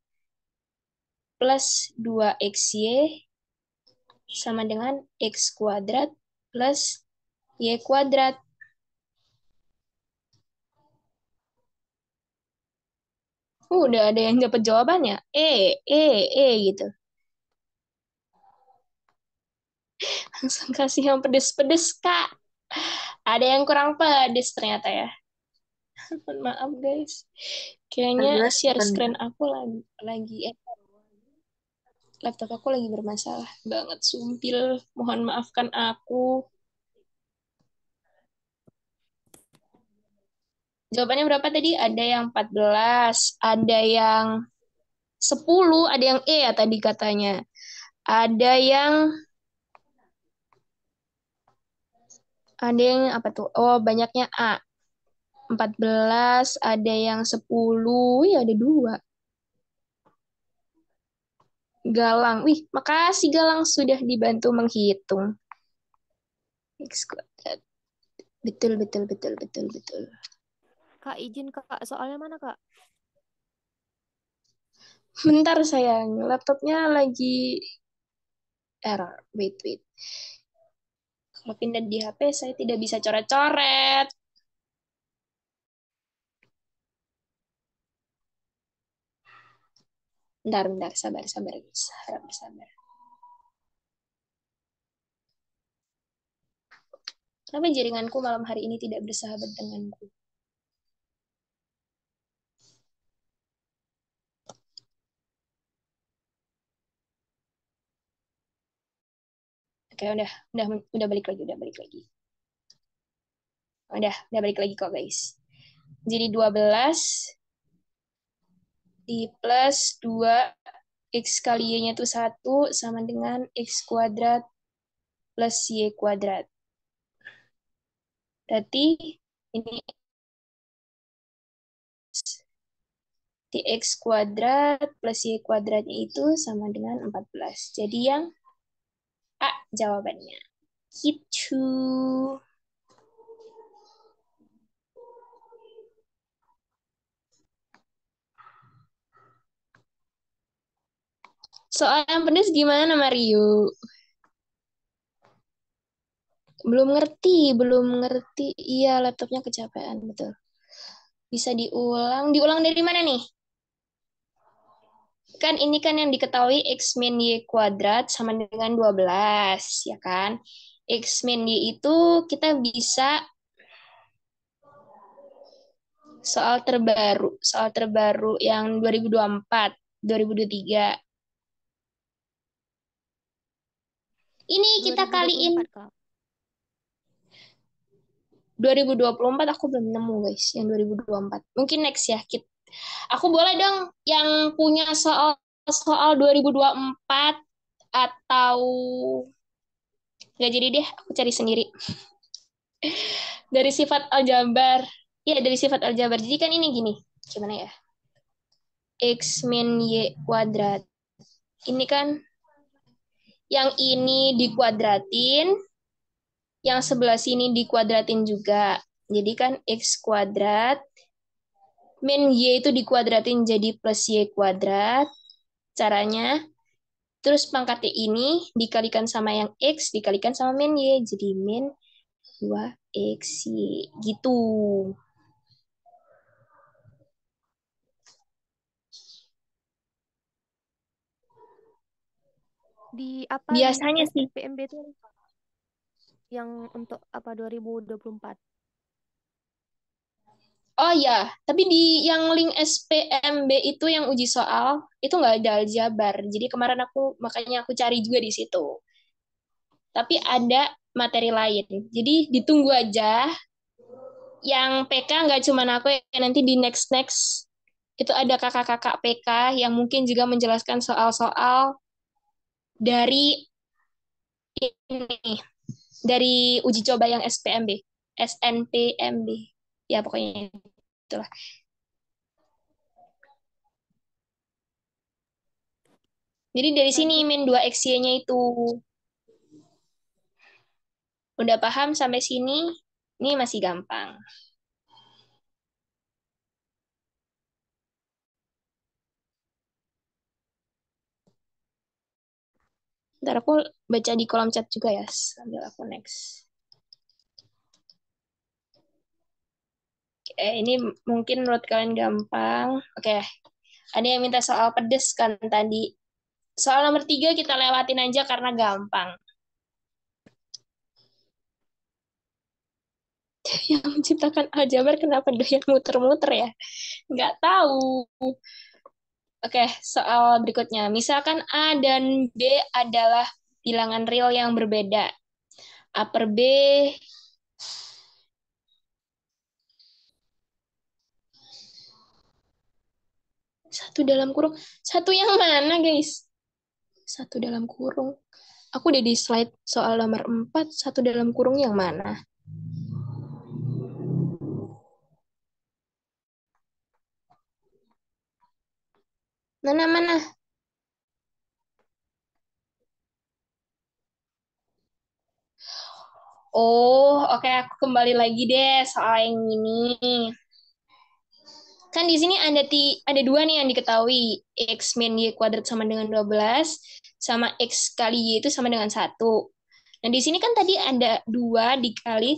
plus 2XY sama dengan X kuadrat plus Y kuadrat. Udah ada yang dapat jawabannya. Gitu. Langsung kasih yang pedes-pedes, Kak. Ada yang kurang pedes ternyata ya. Maaf, guys. Kayaknya 14 share bukan screen aku lagi laptop aku lagi bermasalah banget, sumpil. Mohon maafkan aku. Jawabannya berapa tadi? Ada yang 14, ada yang 10, ada yang ya tadi katanya. Ada yang Ada yang apa tuh? Oh, banyaknya A. 14, ada yang 10, ya ada 2. Galang. Wih, makasih Galang sudah dibantu menghitung. X kuadrat. Betul, betul, betul, betul, betul. Kak, izin Kak, soalnya mana Kak? Bentar sayang, laptopnya lagi error. Wait, wait. Kalau pindah di HP, saya tidak bisa coret-coret. Bentar, bentar. Sabar, sabar, guys. Harap bersabar. Kenapa jaringanku malam hari ini tidak bersahabat denganku? Oke, udah balik lagi, udah balik lagi. Udah balik lagi kok, guys. Jadi 12 di plus 2 X kali Y-nya itu 1 sama dengan X kuadrat plus Y kuadrat. Berarti ini di X kuadrat plus Y kuadratnya itu sama dengan 14. Jadi yang A jawabannya. Gitu. Soal yang pedes gimana, Mario? Belum ngerti. Iya, laptopnya kecapean, betul. Bisa diulang. Diulang dari mana nih? Kan ini kan yang diketahui X min Y kuadrat sama dengan 12, ya kan? X min Y itu kita bisa soal terbaru yang 2024, 2023. Ini kita kaliin 2024 Kak. 2024 aku belum nemu guys, yang 2024. Mungkin next ya. Aku boleh dong yang punya soal 2024 atau nggak jadi deh, aku cari sendiri. Dari sifat aljabar. Iya, dari sifat aljabar. Jadi kan ini gini. Gimana ya? X min Y kuadrat. Ini kan yang ini dikuadratin, yang sebelah sini dikuadratin juga. Jadi kan X kuadrat min Y itu dikuadratin jadi plus Y kuadrat. Caranya, terus pangkatnya ini dikalikan sama yang X, dikalikan sama min Y. Jadi min 2XY. Gitu. Di apa link Biasanya sih. SPMB itu yang untuk apa 2024? Oh ya, tapi di yang link SPMB itu yang uji soal, itu nggak ada aljabar. Jadi kemarin makanya aku cari juga di situ. Tapi ada materi lain. Jadi ditunggu aja. Yang PK nggak cuma aku ya, nanti di next itu ada kakak-kakak PK yang mungkin juga menjelaskan soal-soal dari ini, dari uji coba yang SPMB, SNPMB. Ya pokoknya itulah. Jadi dari sini Lanjut. min 2XY-nya itu. Udah paham sampai sini? Ini masih gampang. Ntar aku baca di kolom chat juga ya, sambil aku next. Ini mungkin menurut kalian gampang. Oke, ada yang minta soal pedes kan tadi. Soal nomor 3 kita lewatin aja karena gampang. Yang menciptakan aljabar kenapa doyan muter-muter ya? Nggak tahu. Oke, soal berikutnya. Misalkan A dan B adalah bilangan real yang berbeda. A per B satu dalam kurung. Satu yang mana, guys? Satu dalam kurung. Aku udah di slide soal nomor 4, satu dalam kurung yang mana? Mana? Oh, oke, aku kembali lagi deh soal yang ini. Kan di sini ada dua nih yang diketahui. X min Y kuadrat sama dengan 12, sama X kali Y itu sama dengan 1. Nah, di sini kan tadi ada 2 dikali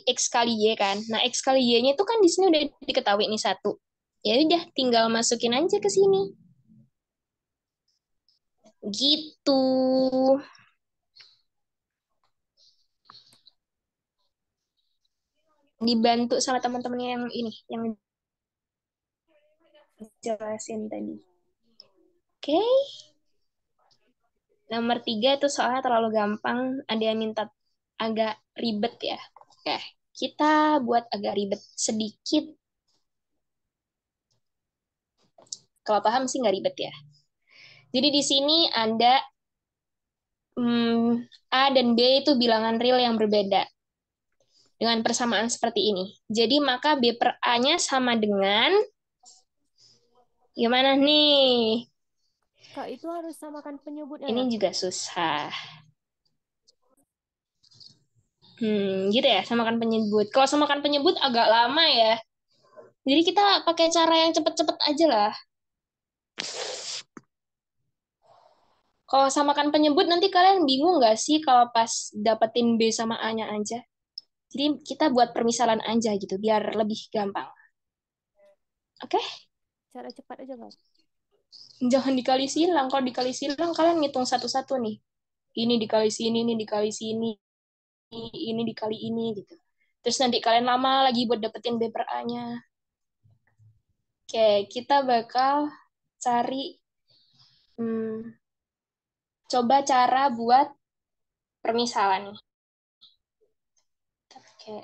X kali Y kan. Nah, X kali Y-nya itu kan di sini udah diketahui nih 1. Ya udah, tinggal masukin aja ke sini. Gitu. Dibantu sama teman-temannya yang ini, yang jelasin tadi. Oke. Nomor 3 itu soalnya terlalu gampang. Ada yang minta agak ribet ya. Oke, kita buat agak ribet sedikit. Kalau paham sih nggak ribet ya. Jadi di sini ada A dan B itu bilangan real yang berbeda. Dengan persamaan seperti ini. Jadi maka B per A-nya sama dengan... Gimana nih? Kak, itu harus samakan penyebutnya Ini ya? juga susah. Gitu ya, samakan penyebut. Kalau samakan penyebut agak lama ya. Jadi kita pakai cara yang cepet-cepet aja lah. Kalau samakan penyebut nanti kalian bingung nggak sih kalau pas dapetin B sama A-nya aja? Jadi kita buat permisalan aja gitu, biar lebih gampang. Oke? Cara cepat aja, Kak. Jangan dikali silang. Kalau dikali silang, kalian ngitung satu-satu nih. Ini dikali sini, ini dikali sini, ini dikali ini, gitu. Terus nanti kalian lama lagi buat dapetin B per A-nya. Oke, kita bakal cari coba cara buat permisalan nih. Oke,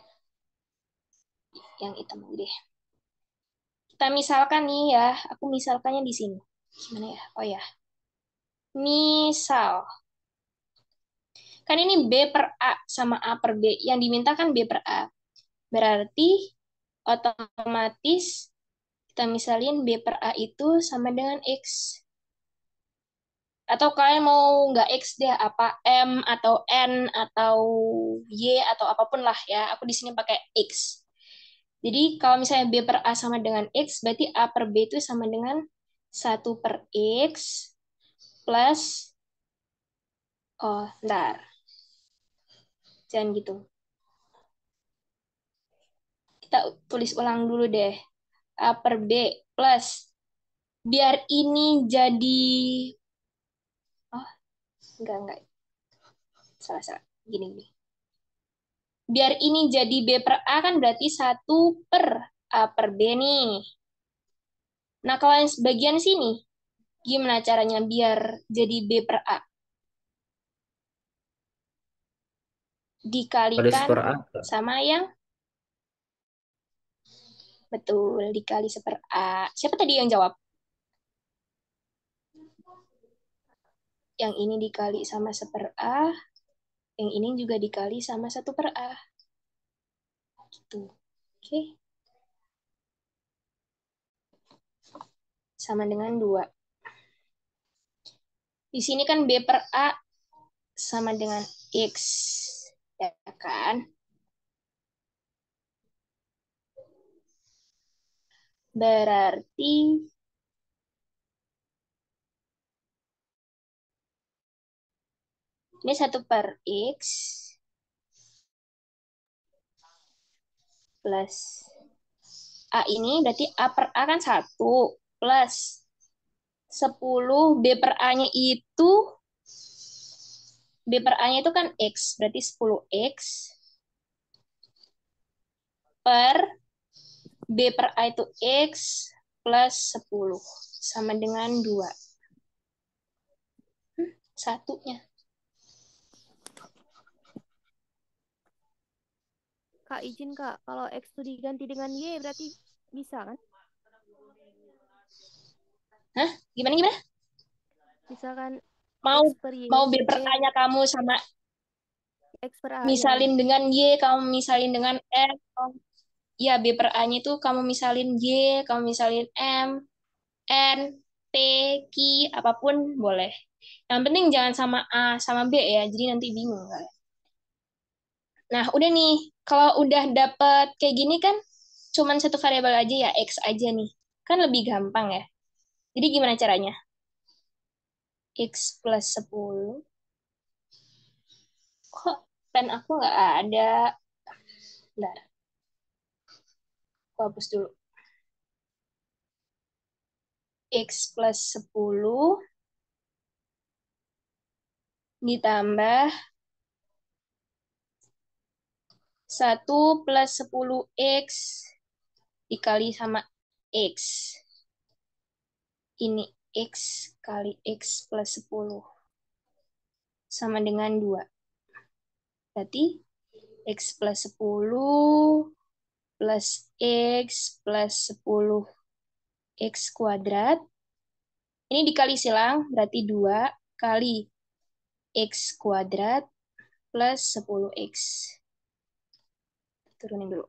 yang hitam deh. Kita misalkan nih ya, aku misalkannya di sini. Gimana ya? Oh ya. Misal, kan ini B per A sama A per B. Yang diminta kan B per A. Berarti otomatis kita misalin B per A itu sama dengan X. Atau kalian mau nggak X deh, apa M atau N atau Y atau apapun lah ya. Aku di sini pakai X. Jadi kalau misalnya B per A sama dengan X, berarti A per B itu sama dengan 1/X plus, oh, bentar. Jangan gitu. Kita tulis ulang dulu deh. A per B plus, biar ini jadi, oh, enggak. Salah. Gini. Biar ini jadi B per A kan berarti 1/A per B nih. Nah, kalau yang sebagian sini, gimana caranya biar jadi B per A? Kali Dikalikan per A. sama yang betul, dikali 1/A. Siapa tadi yang jawab? Yang ini dikali sama 1/A, yang ini juga dikali sama 1/A. Gitu. Oke. Sama dengan 2. Di sini kan B per A sama dengan X. Ya kan? Berarti ini 1/X plus A ini berarti A per A kan 1 plus 10 B per A-nya itu kan X, berarti 10X per B per A itu X plus 10 sama dengan 2. Satunya. Kak, izin, Kak. Kalau X itu diganti dengan Y, berarti bisa kan? Hah? Gimana? Misalkan Mau X per Y, mau B per A-nya kamu sama X per A, ya. misalin dengan Y, kamu misalin dengan M. Ya, B per A-nya itu kamu misalin Y, kamu misalin M. N, T, Q, apapun boleh. Yang penting jangan sama A sama B ya, jadi nanti bingung kan. Nah, udah nih. Kalau udah dapet kayak gini kan, cuman satu variabel aja ya, X aja nih. Kan lebih gampang ya. Jadi gimana caranya? X plus 10. Kok pen aku nggak ada? Bentar, aku hapus dulu. X plus 10 ditambah 1 plus 10X dikali sama X. Ini X kali X plus 10 sama dengan 2. Berarti X plus 10 plus X plus 10 X kuadrat. Ini dikali silang, berarti 2 kali X kuadrat plus 10X. Turunin dulu.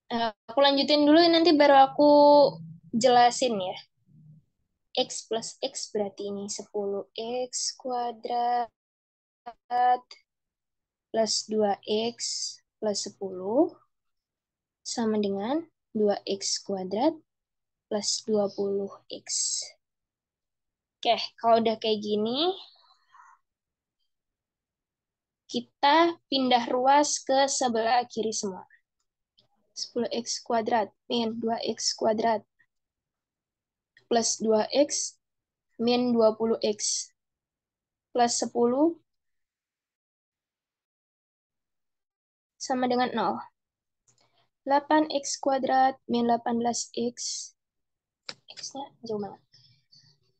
Aku lanjutin dulu, nanti baru aku jelasin ya. X plus X berarti ini 10X kuadrat plus 2X plus 10 sama dengan 2X kuadrat plus 20X. Oke, kalau udah kayak gini, kita pindah ruas ke sebelah kiri semua. 10X kuadrat min 2X kuadrat plus 2X min 20X plus 10 sama dengan 0. 8X kuadrat min 18X. X-nya jauh banget.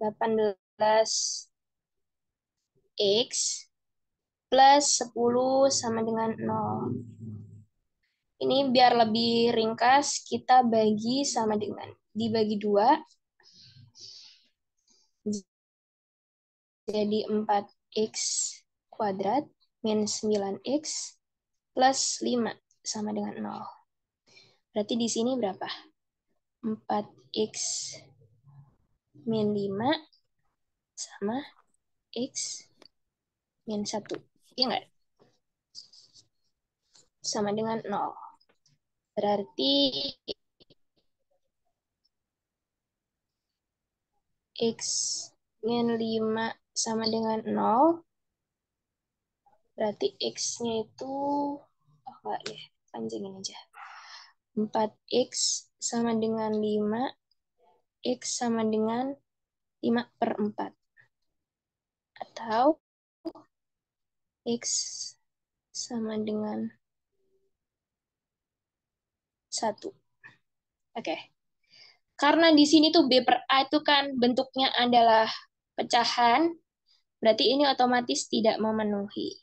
18X plus 10 sama dengan 0. Ini biar lebih ringkas, kita bagi sama dengan dibagi 2. Jadi 4X kuadrat min 9X plus 5 sama dengan 0. Berarti di sini berapa? 4X min 5 sama X min 1. Iya nggak? Sama dengan 0. Berarti X min 5 sama dengan 0. Berarti X-nya itu, enggak deh, panjangin aja. 4X sama dengan 5, X sama dengan 5/4. Atau X sama dengan 1. Oke. Karena di sini tuh B per A itu kan bentuknya adalah pecahan, berarti ini otomatis tidak memenuhi.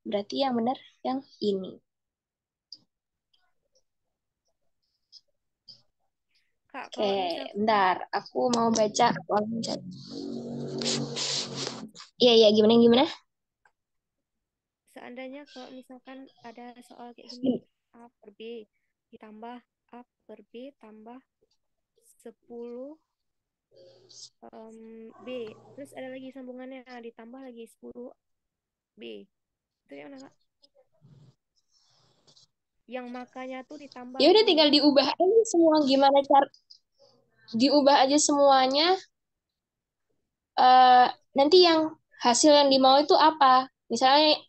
Berarti yang benar yang ini. Kak, Oke, kalau misal bentar. Aku mau baca kolom chat. Iya, gimana? seandainya kalau misalkan ada soal kayak gini, A per B ditambah A per B tambah 10 B. Terus ada lagi sambungannya ditambah lagi 10 B. Itu yang mana, Kak? Yang makanya tuh ditambah Ya udah gitu. tinggal diubah aja semua gimana cara diubah aja semuanya. Nanti yang hasil yang dimau itu apa? Misalnya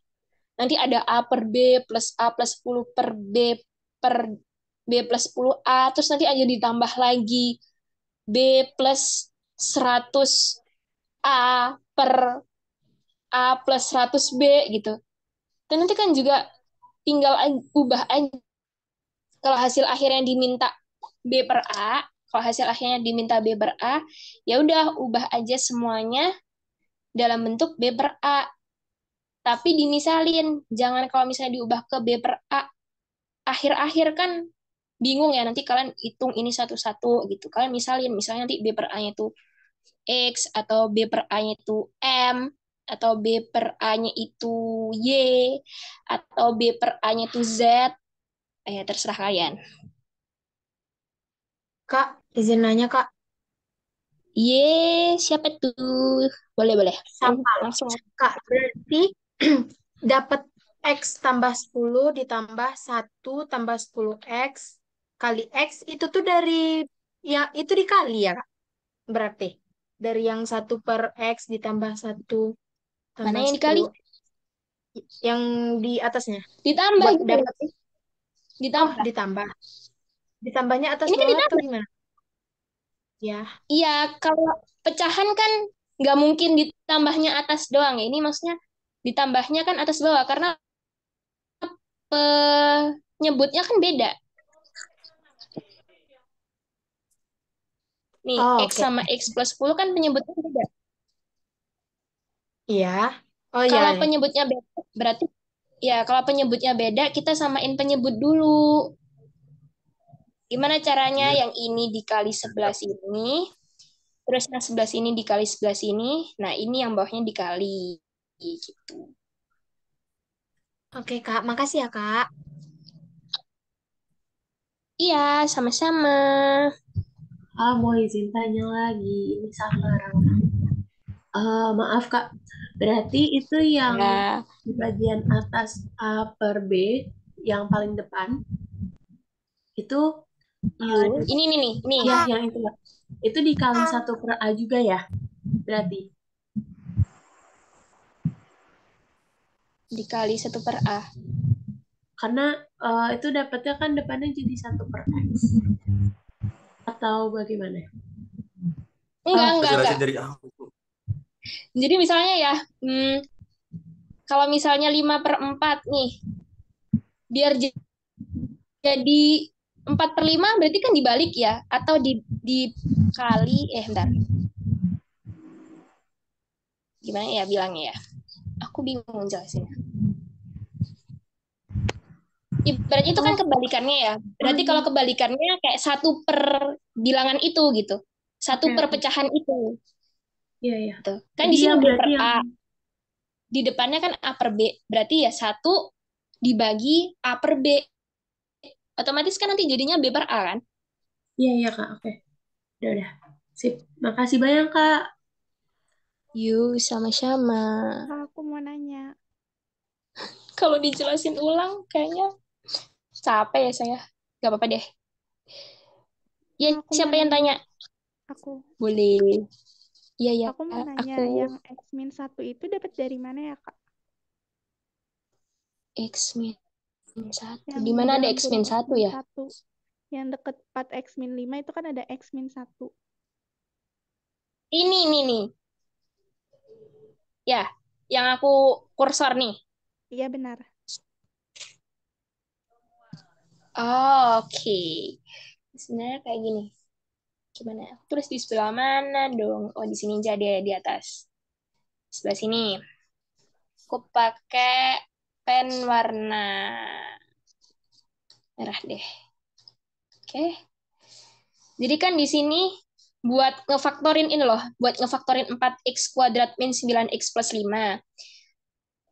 nanti ada A per B plus A plus 10 per B per B plus 10A, terus nanti aja ditambah lagi B plus 100 A per A plus 100 B gitu. Dan nanti kan juga tinggal ubah aja. Kalau hasil akhirnya diminta B per A, kalau hasil akhirnya diminta B per A, ya udah ubah aja semuanya dalam bentuk B per A. Tapi dimisalin, jangan kalau misalnya diubah ke B per A, akhir-akhir kan bingung ya, nanti kalian hitung ini satu-satu gitu. Kalian misalnya nanti B per A-nya itu X, atau B per A-nya itu M, atau B per A-nya itu Y, atau B per A-nya itu Z, ya terserah kalian. Kak, Izin nanya, Kak. Siapa tuh? Boleh, boleh. Sama. Langsung. Kak, berarti dapat X tambah 10 ditambah 1 tambah 10X kali X itu tuh dari, ya itu dikali ya, Kak? Berarti dari yang 1 per X ditambah 1 Mana tambah yang dikali? 10 yang di atasnya. Ditambah Buat gitu. dapat, oh Ditambah. ditambah. Ditambahnya atas Ini kan bawah atau ditambah. gimana? Ya. Iya, kalau pecahan kan nggak mungkin ditambahnya atas doang ya. Ini maksudnya ditambahnya kan atas bawah karena penyebutnya kan beda. Nih, Oh, X oke. sama X plus 10 kan penyebutnya beda. Iya. Oh iya Kalau nih. penyebutnya beda, berarti ya kalau penyebutnya beda, kita samain penyebut dulu. Gimana caranya? Yang ini dikali sebelah sini, terus yang sebelah sini dikali sebelah sini. Nah, ini yang bawahnya dikali. Gitu. Oke, Kak. Makasih ya, Kak. Iya, sama-sama. Mau izin tanya lagi, ini sekarang. Maaf Kak, berarti itu yang Ya, di bagian atas A per B, yang paling depan, itu yuk. Ini nih, nih. ya yang itu Kak. Itu dikali 1 per A juga ya, berarti. Dikali 1 per A. Karena itu dapatnya kan depannya jadi 1 per X. Atau bagaimana? Enggak. Dari aku. Jadi misalnya ya, kalau misalnya 5/4 nih, biar jadi 4/5 berarti kan dibalik ya, atau dikali, bentar. Gimana ya bilangnya ya? Aku bingung jelasinnya. Ibaratnya itu kan kebalikannya ya. Berarti kalau kebalikannya kayak 1 per bilangan itu gitu. 1 per pecahan itu. Iya, iya. Gitu. Kan Jadi di sini yang B berarti per yang A. Di depannya kan A per B. Berarti ya 1 dibagi A per B. Otomatis kan nanti jadinya B per A kan? iya Kak, oke. Udah. Sip. Makasih banyak Kak. Yuk, sama-sama. Aku mau nanya. Kalau dijelasin ulang kayaknya capek ya saya. Gak apa-apa deh. Ya, Aku mau siapa yang nanya. tanya? Aku. Boleh. Iya, ya. Aku mau nanya, Aku yang X-1 itu dapat dari mana ya, Kak? X-1. Yang Di di mana ada dalam kurung X-1 ya? X-1. Yang deket 4X-5 itu kan ada X-1. Ini nih. Ya, yang aku kursor nih. Iya, benar. Oh, oke. Sebenarnya kayak gini. Gimana? Aku tulis di sebelah mana dong? Oh, di sini aja deh, di atas. Sebelah sini. Aku pakai pen warna merah deh. Oke. Jadi kan di sini buat ngefaktorin ini loh, buat ngefaktorin 4x kuadrat min 9x plus 5.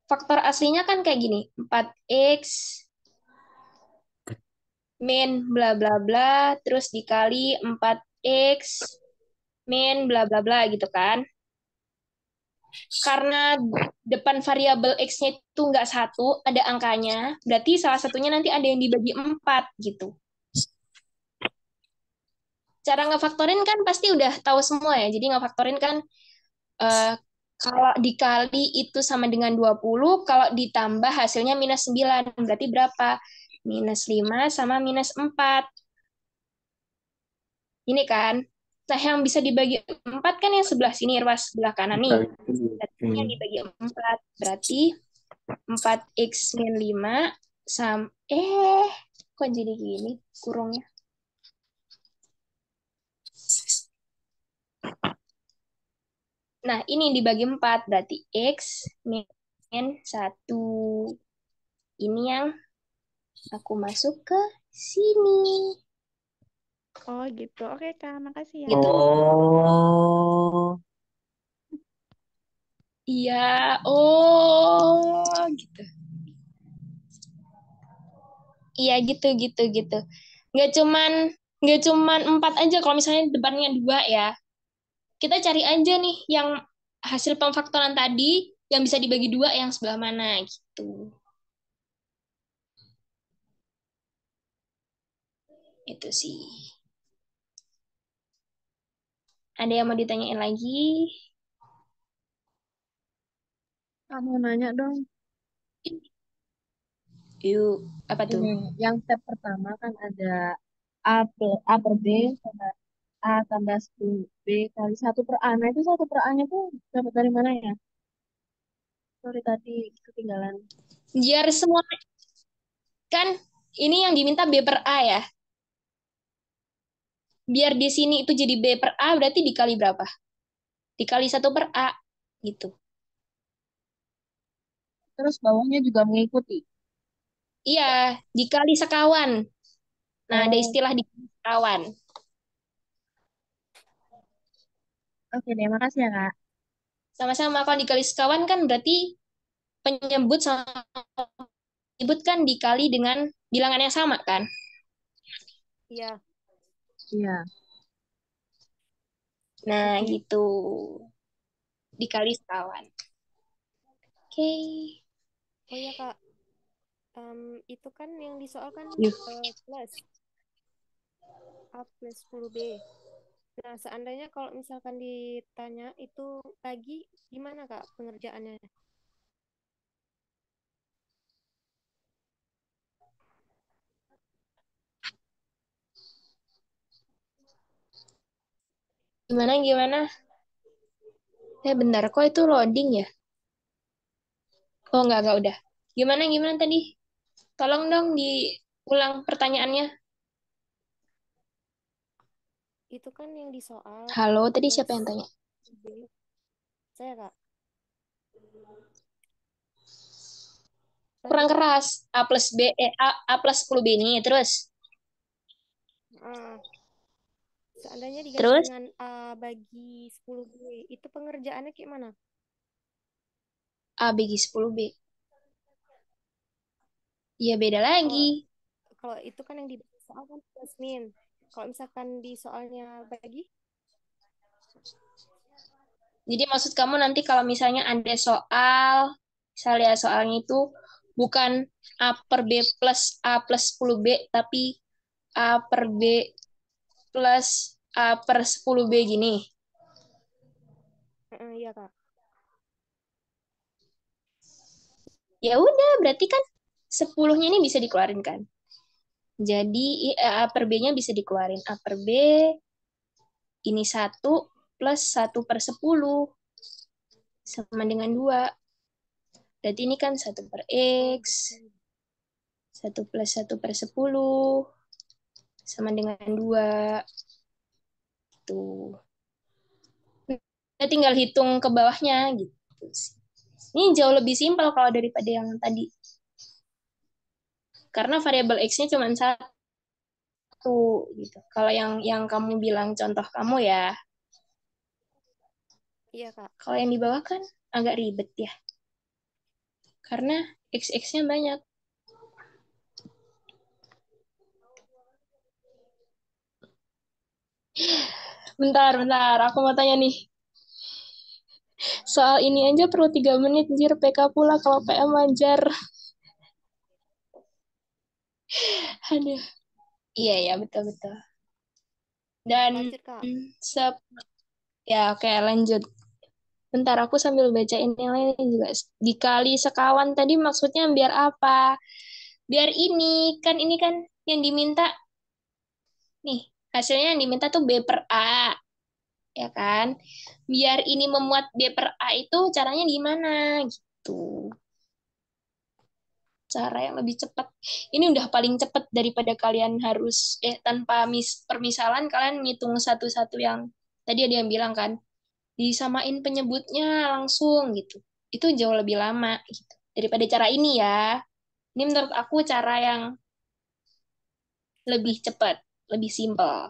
Faktor aslinya kan kayak gini, 4x min bla bla bla, terus dikali 4x min bla bla bla gitu kan. Karena depan variabel x-nya itu nggak satu, ada angkanya, berarti salah satunya nanti ada yang dibagi 4 gitu. Cara ngefaktorin kan pasti udah tahu semua ya. Jadi ngefaktorin kan kalau dikali itu sama dengan 20, kalau ditambah hasilnya minus 9. Berarti berapa? Minus 5 sama minus 4. Ini kan. Nah, yang bisa dibagi 4 kan yang sebelah sini, ruas sebelah kanan nih. Berarti yang dibagi 4. Berarti 4x min 5 sama... kok jadi gini kurungnya? Nah, ini dibagi 4, berarti X min 1. Ini yang aku masuk ke sini. Oh, gitu. Oke, Kak. Makasih ya. Gitu. Oh. Iya, oh gitu. Iya gitu. Nggak cuman Nggak cuman 4 aja, kalau misalnya depannya 2 ya. Kita cari aja nih yang hasil pemfaktoran tadi yang bisa dibagi 2 yang sebelah mana gitu. Itu sih. Ada yang mau ditanyain lagi? Kamu nanya dong. Yuk, apa tuh? Ini yang step pertama kan ada A per B sama A tambah 10B kali 1/A. Nah itu 1/A-nya tuh dapat dari mana ya? Sorry tadi ketinggalan. Biar semua kan ini yang diminta B per A ya. Biar di sini itu jadi B per A berarti dikali berapa? Dikali 1/A gitu. Terus bawahnya juga mengikuti. Iya, dikali sekawan. Nah, ada Oh, istilah dikali sekawan. oke deh, makasih ya Kak. Sama-sama kalau dikali sekawan kan berarti penyebut sama penyebut kan dikali dengan bilangan yang sama kan? Iya. Iya. Nah, Oke. gitu. Dikali sekawan. Oke. Oh ya Kak, itu kan yang disoal kan Yuk. plus A plus 10B. Nah, seandainya kalau misalkan ditanya itu lagi gimana Kak pengerjaannya? Gimana gimana? Bentar kok itu loading ya? Oh, enggak udah. Gimana gimana tadi? Tolong dong diulang pertanyaannya. Itu kan yang disoal A Halo, tadi siapa plus yang tanya? B. Saya Kak. Kurang Lanjut Kak. keras. A plus 10B ini. Terus? Ah, seandainya diganti Terus? dengan A bagi 10B, itu pengerjaannya kayak mana? A bagi 10B. Ya beda Kalau lagi. kalau itu kan yang di soal kan plus min. Kalau misalkan di soalnya bagi, Jadi maksud kamu nanti kalau misalnya ada soal, misalnya soalnya itu bukan A per B plus A plus 10B, tapi A per B plus A per 10B gini. iya Kak. Ya udah, berarti kan 10-nya ini bisa dikeluarin kan. Jadi A per B-nya bisa dikeluarin. A per B ini 1 plus 1/10 sama dengan 2. Berarti ini kan 1/X, Oh, gitu. 1 plus 1/10 sama dengan 2. Tuh. Kita tinggal hitung ke bawahnya gitu sih. Ini jauh lebih simpel kalau daripada yang tadi. Karena variabel X-nya cuma 1 gitu. Kalau yang kamu bilang contoh kamu ya, Iya Kak. kalau yang di bawah kan agak ribet ya. Karena X-nya banyak. Bentar, aku mau tanya nih. Soal ini aja perlu 3 menit, jir PK pula kalau PM ajar. Aduh. Iya, ya, betul-betul. Dan, Lanjut Kak. sep ya oke lanjut. Bentar, aku sambil bacain yang lain juga. Dikali sekawan tadi maksudnya biar apa? Biar ini kan yang diminta, nih, hasilnya yang diminta tuh B per A, ya kan? Biar ini memuat B per A itu caranya gimana gitu. Cara yang lebih cepat. Ini udah paling cepat daripada kalian harus tanpa permisalan kalian ngitung satu-satu yang tadi ada yang bilang kan disamain penyebutnya langsung gitu. Itu jauh lebih lama gitu daripada cara ini ya. Ini menurut aku cara yang lebih Cepet. cepat, lebih simpel.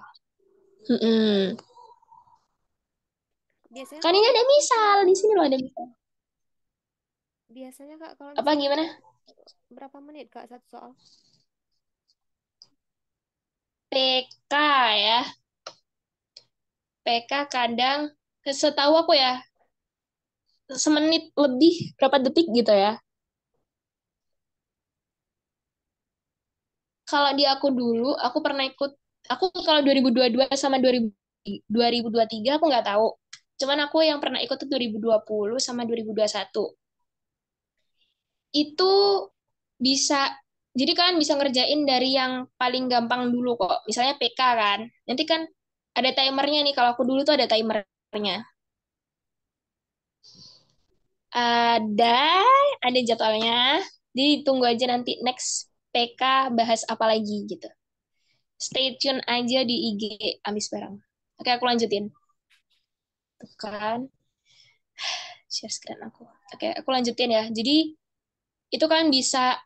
Mm-mm. Biasanya Kan kalau ini ada itu misal, di sini loh ada misal. biasanya Kak kalau Apa misalkan gimana? berapa menit Kak satu soal? PK ya. PK kadang, setahu aku ya, semenit lebih, berapa detik gitu ya. Kalau di aku dulu, aku pernah ikut, aku kalau 2022 sama 2023 aku nggak tahu. Cuman aku yang pernah ikut tuh 2020 sama 2021. Itu bisa, jadi kalian bisa ngerjain dari yang paling gampang dulu kok. Misalnya PK kan. Nanti kan ada timernya nih. Kalau aku dulu tuh ada timernya. Ada, ada jadwalnya. Jadi tunggu aja nanti next PK bahas apa lagi gitu. Stay tune aja di IG Amis Barang. Oke, aku lanjutin. Tuh kan, share screen aku. Oke, aku lanjutin ya. Jadi itu kan bisa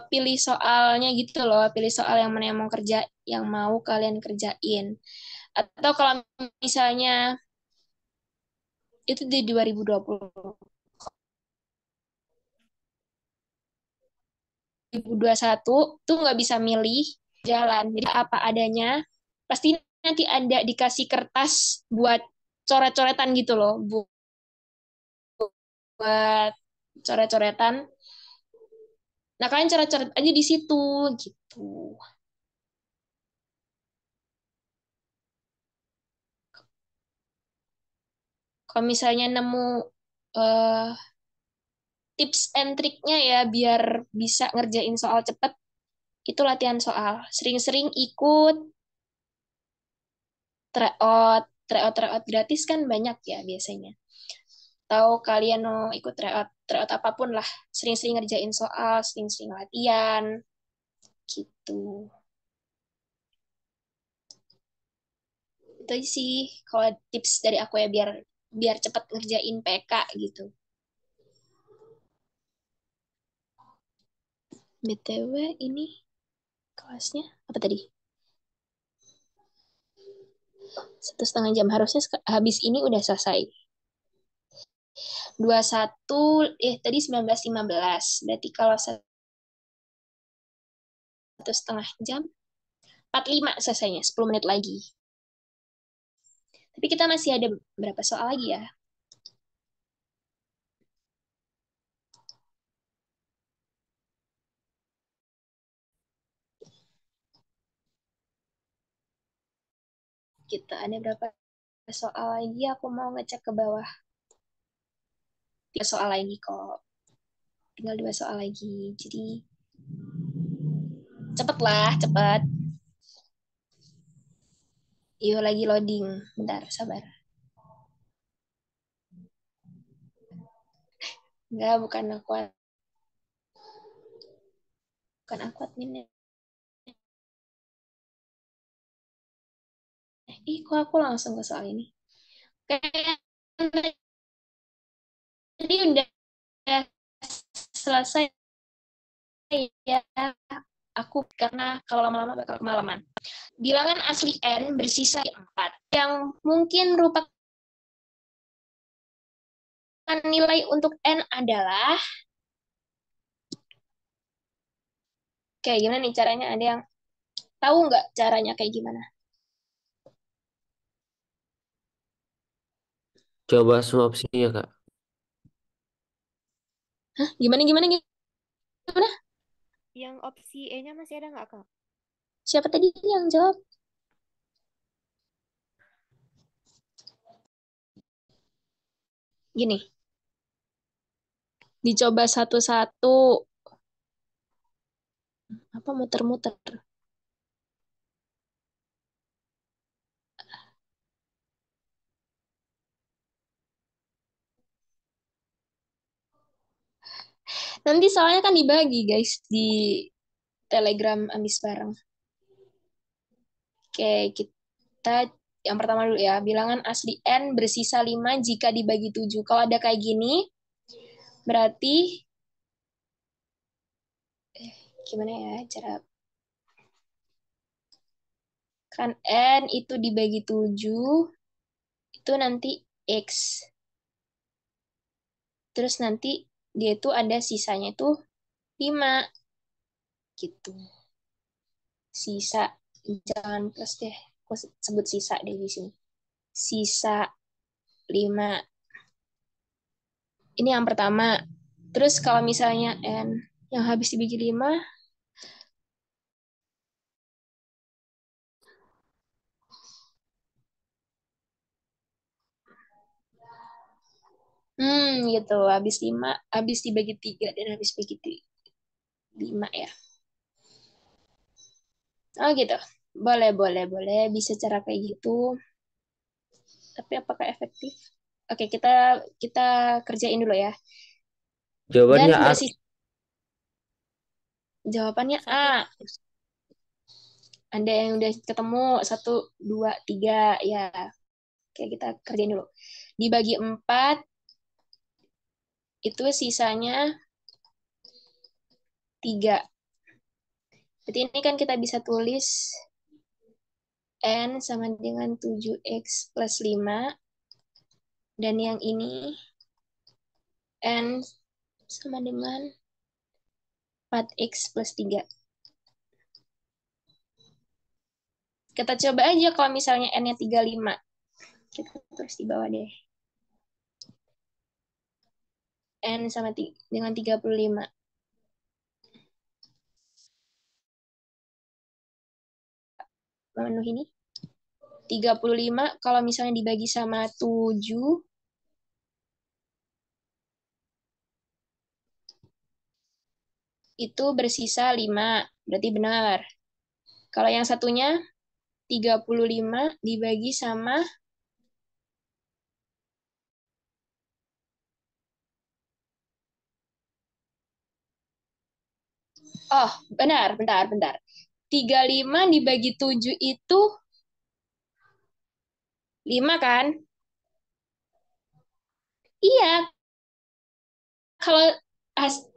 pilih soalnya gitu loh, pilih soal yang mana yang mau kerja, yang mau kalian kerjain. Atau kalau misalnya itu di 2020, 2021 tuh nggak bisa milih jalan. Jadi apa adanya, pasti nanti ada dikasih kertas buat coret-coretan gitu loh, buat coret-coretan. Nah, kalian coret-coret aja di situ gitu. Kalau misalnya nemu eh, tips and triknya ya biar bisa ngerjain soal cepet, itu latihan soal. Sering-sering ikut tryout gratis kan banyak ya biasanya. Tahu kalian mau ikut tryout apapun lah. Sering-sering ngerjain soal, sering-sering latihan, gitu. Itu sih kalau tips dari aku ya biar biar cepat ngerjain PK gitu. BTW ini kelasnya apa tadi? 1,5 jam. Harusnya habis ini udah selesai. 21, tadi 19.15. Berarti kalau 1,5 jam, 45 selesainya, 10 menit lagi. Tapi kita masih ada berapa soal lagi ya? Kita ada berapa soal lagi? Aku mau ngecek ke bawah. 3 soal lagi kok. Tinggal 2 soal lagi. Jadi cepet lah, cepet. Yuk lagi loading. Bentar, sabar. Enggak, bukan aku. Bukan aku adminnya. Kok aku langsung ke soal ini? Kayak tadi udah selesai ya. Aku karena kalau lama-lama bakal kemalaman. Bilangan asli N bersisa 4. Yang mungkin merupakan nilai untuk N adalah, kayak gimana nih caranya? Ada yang tahu nggak caranya kayak gimana? Coba semua opsinya, Kak. Hah? Gimana, gimana, gimana? Yang opsi E-nya masih ada nggak, Kak? Siapa tadi yang jawab? Gini, dicoba satu-satu. Apa muter-muter? Nanti soalnya kan dibagi, guys, di Telegram Ambis Bareng. Oke, kita yang pertama dulu ya. Bilangan asli N bersisa 5 jika dibagi 7. Kalau ada kayak gini, berarti gimana ya cara, kan N itu dibagi 7 itu nanti X. Terus nanti dia itu ada sisanya itu 5 gitu. Sisa Jangan plus deh. Aku sebut sisa deh di sini. Sisa 5. Ini yang pertama. Terus kalau misalnya N yang habis dibagi 5, gitu. Habis dibagi 3 dan habis bagi 5 ya. Oh gitu. Boleh, boleh, boleh. Bisa cara kayak gitu. Tapi apakah efektif? Oke, kita kerjain dulu ya. Jawabannya Dan A. jawabannya Satu. A. Anda yang udah ketemu 1, 2, 3 ya. Oke, kita kerjain dulu. Dibagi 4 itu sisanya 3. Berarti ini kan kita bisa tulis N sama dengan 7X plus 5. Dan yang ini N sama dengan 4X plus 3. Kita coba aja kalau misalnya N-nya 35. Kita tulis di bawah deh. N sama dengan 35. Memenuhi ini. 35 kalau misalnya dibagi sama 7, itu bersisa 5. Berarti benar. Kalau yang satunya 35 dibagi sama oh, benar, bentar. 35 dibagi 7 itu 5 kan? Iya, kalau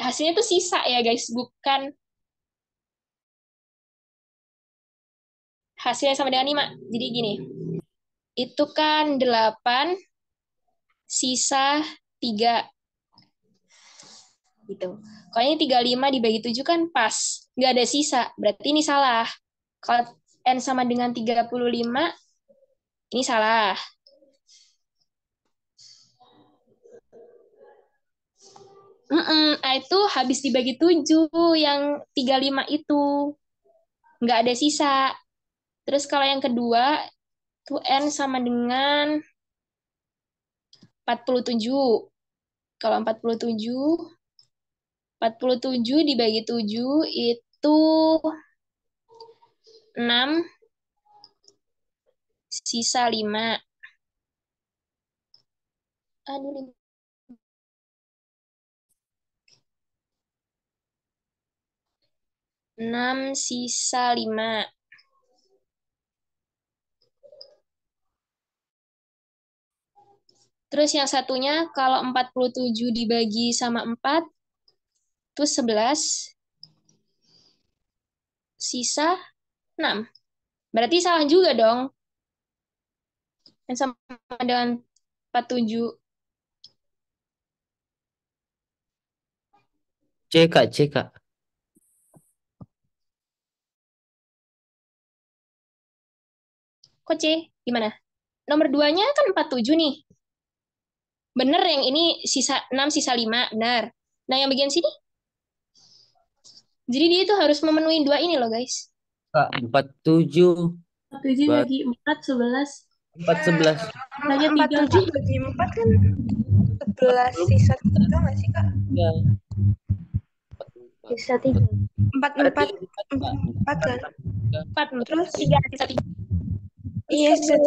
hasilnya itu sisa ya guys, bukan hasilnya sama dengan 5. Jadi gini, itu kan 8, sisa 3. Gitu. Kalau ini 35 dibagi 7 kan pas. Nggak ada sisa. Berarti ini salah. Kalau N sama dengan 35, ini salah. Itu habis dibagi 7 yang 35 itu. Nggak ada sisa. Terus kalau yang kedua, itu N sama dengan 47. Kalau 47 dibagi 7 itu 6, sisa 5. Aduh, 6 sisa 5. Terus yang satunya kalau 47 dibagi sama 4 itu 11 sisa 6. Berarti salah juga dong. Yang sama dengan 47. C, Kak. C, Kak. Kok C? Gimana? Nomor 2-nya kan 47 nih. Bener yang ini sisa 6 sisa 5, benar. Nah, yang bagian sini. Jadi dia itu harus memenuhi 2 ini loh, guys. Kak, 47. 7 bagi 4, 11. 4, 11. Hanya 3, 47 bagi 4 kan 11 sisa 3 nggak sih, Kak? Ya. Sisa 3. 4 kan? 4 Terus 3 sisa 3. iya sisa 3.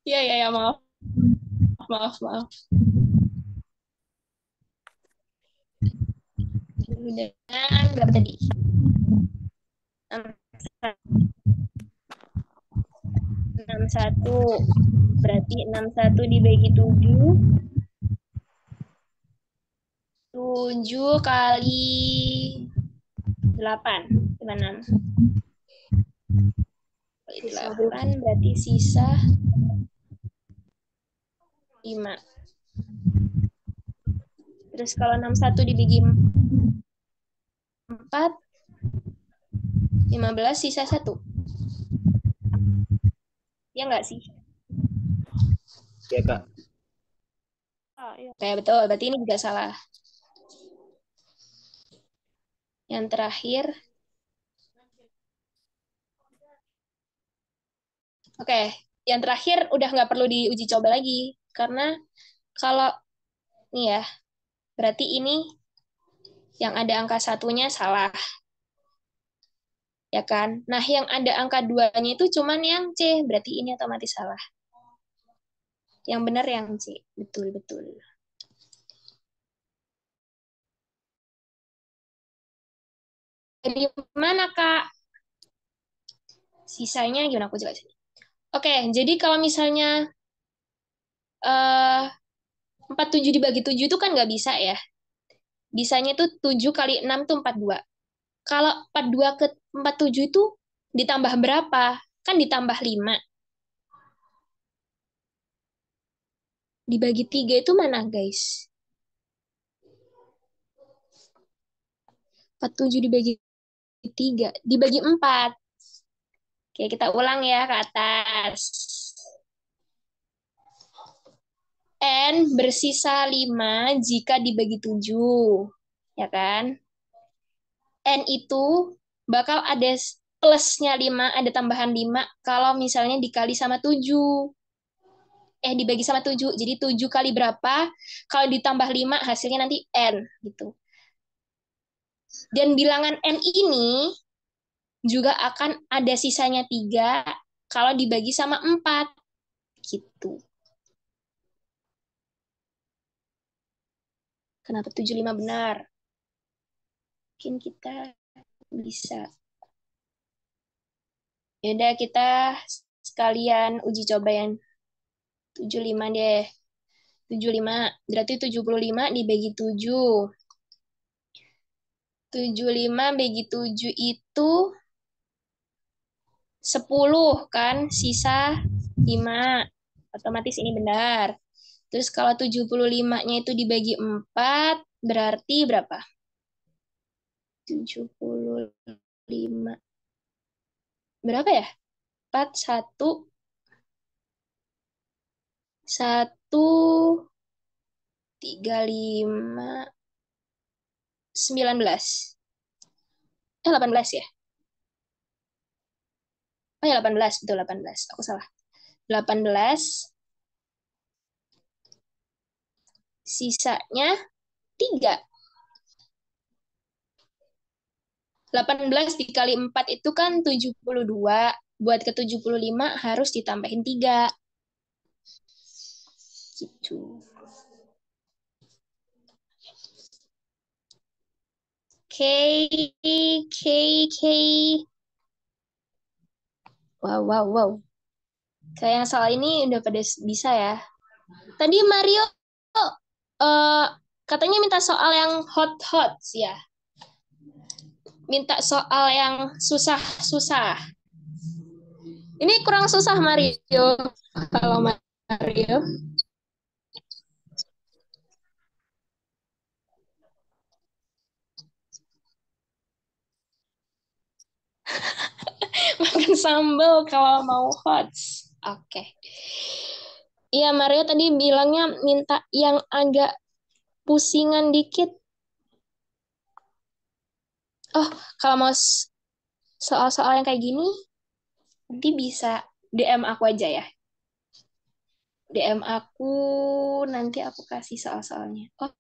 Iya, maaf. Dan berapa tadi? 61. Berarti 61 dibagi 7. 7 kali 8. 6. Kali 8 berarti sisa 5. Terus kalau 61 dibagi 4, 15, sisa 1. Ya nggak sih? Ya, Kak. Iya. Kayak betul, berarti ini juga salah. Yang terakhir. Oke, yang terakhir udah nggak perlu diuji coba lagi. Karena kalau nih ya, berarti ini yang ada angka satunya salah. Ya kan? Nah, yang ada angka 2-nya itu cuman yang C, berarti ini otomatis salah. Yang benar yang C, betul-betul. Jadi mana, Kak? Sisanya gimana aku jelasin? Oke, jadi kalau misalnya 47 dibagi 7 itu kan nggak bisa ya. Bisanya tuh 7 kali 6 tuh 42. Kalau 42 ke 47 itu ditambah berapa? Kan ditambah 5. Dibagi 3 itu mana, guys? 47 dibagi 3. Dibagi 4. Oke, kita ulang ya ke atas. N bersisa 5 jika dibagi 7. Ya kan? N itu bakal ada plusnya 5, ada tambahan 5 kalau misalnya dikali sama 7. Dibagi sama 7. Jadi 7 kali berapa? Kalau ditambah 5 hasilnya nanti N gitu. Dan bilangan N ini juga akan ada sisanya 3 kalau dibagi sama 4 gitu. Kenapa 75 benar? Mungkin kita bisa. Yaudah kita sekalian uji coba yang 75 deh. 75, berarti 75 dibagi 7. 75 bagi 7 itu 10 kan, sisa 5. Otomatis ini benar. Terus kalau 75-nya itu dibagi 4, berarti berapa? 75. Berapa ya? 4, 1, 35, 19. 18 ya? Oh ya, 18. Betul, 18. Aku salah. 18. Sisanya 3. 18 dikali 4 itu kan 72. Buat ke 75 harus ditambahin 3. Gitu. K. Wow. Kayak yang salah ini udah pada bisa ya. Tadi Mario katanya minta soal yang hot ya. Minta soal yang susah. Ini kurang susah Mario. Kalau Mario. Makan sambal kalau mau hot. Oke. Iya, Mario tadi bilangnya minta yang agak pusingan dikit. Oh, kalau mau soal-soal yang kayak gini, nanti bisa DM aku aja ya. DM aku, nanti aku kasih soal-soalnya. Oh,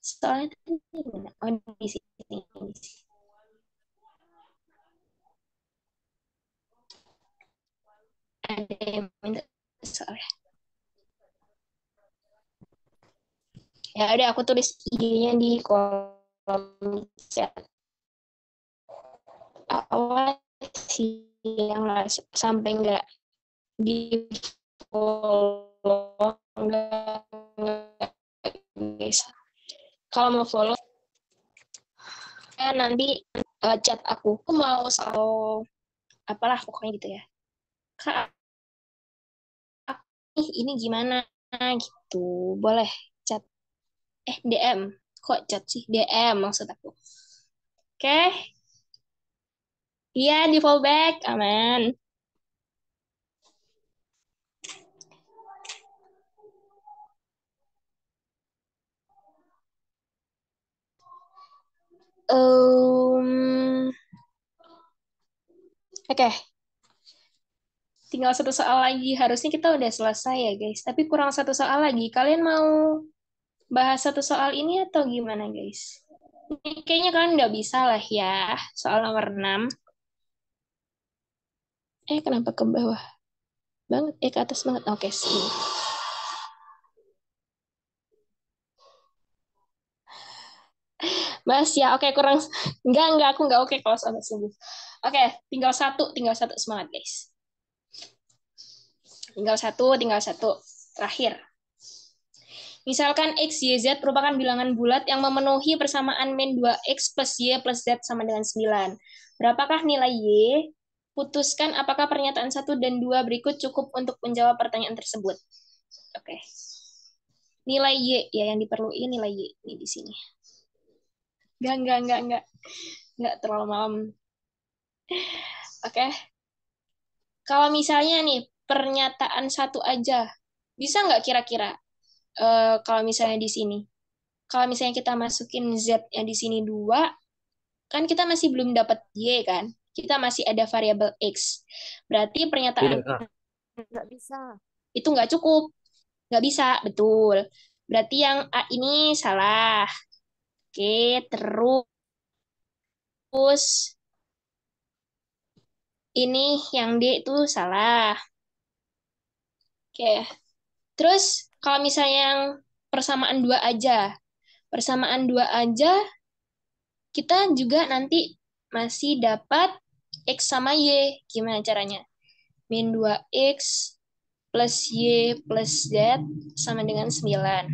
soalnya tadi gimana? Oh, di sini. Ada yang minta soalnya. Ya udah, aku tulis IG-nya di kolom chat. Awas sih yang sampai nggak di follow, nggak guys. Kalau mau follow nanti chat aku mau soal apalah pokoknya gitu ya. Kak, ini gimana gitu, boleh chat DM, kok chat sih, DM maksud aku. Oke. Iya, di fallback. Aman. Oke. Tinggal satu soal lagi. Harusnya kita udah selesai ya, guys. Tapi kurang satu soal lagi. Kalian mau bahas satu soal ini atau gimana, guys? Ini kayaknya kalian nggak bisa lah ya. Soal nomor 6. Kenapa ke bawah banget? Ke atas banget. Oke, sini. Mas ya, oke kurang. Enggak, aku enggak oke kalau sampai sini. Oke, tinggal satu semangat, guys. Tinggal satu. Terakhir. Misalkan X, Y, Z merupakan bilangan bulat yang memenuhi persamaan min 2X plus Y plus Z sama dengan 9. Berapakah nilai Y? Putuskan apakah pernyataan 1 dan 2 berikut cukup untuk menjawab pertanyaan tersebut. Oke. Nilai Y, ya yang diperlukan nilai Y. Ini di sini. Enggak. Enggak terlalu malam. Oke. Kalau misalnya nih, pernyataan 1 aja, bisa nggak kira-kira kalau misalnya di sini? Kalau misalnya kita masukin Z yang di sini 2, kan kita masih belum dapat Y kan? Kita masih ada variabel X. Berarti pernyataan Tidak, Kak. Nggak bisa. itu nggak cukup. Nggak bisa, betul. Berarti yang A ini salah. Oke, terus ini yang D itu salah. Oke, terus kalau misalnya yang persamaan 2 aja. Persamaan 2 aja, kita juga nanti masih dapat X sama Y. Gimana caranya? Min 2X plus Y plus Z sama dengan 9.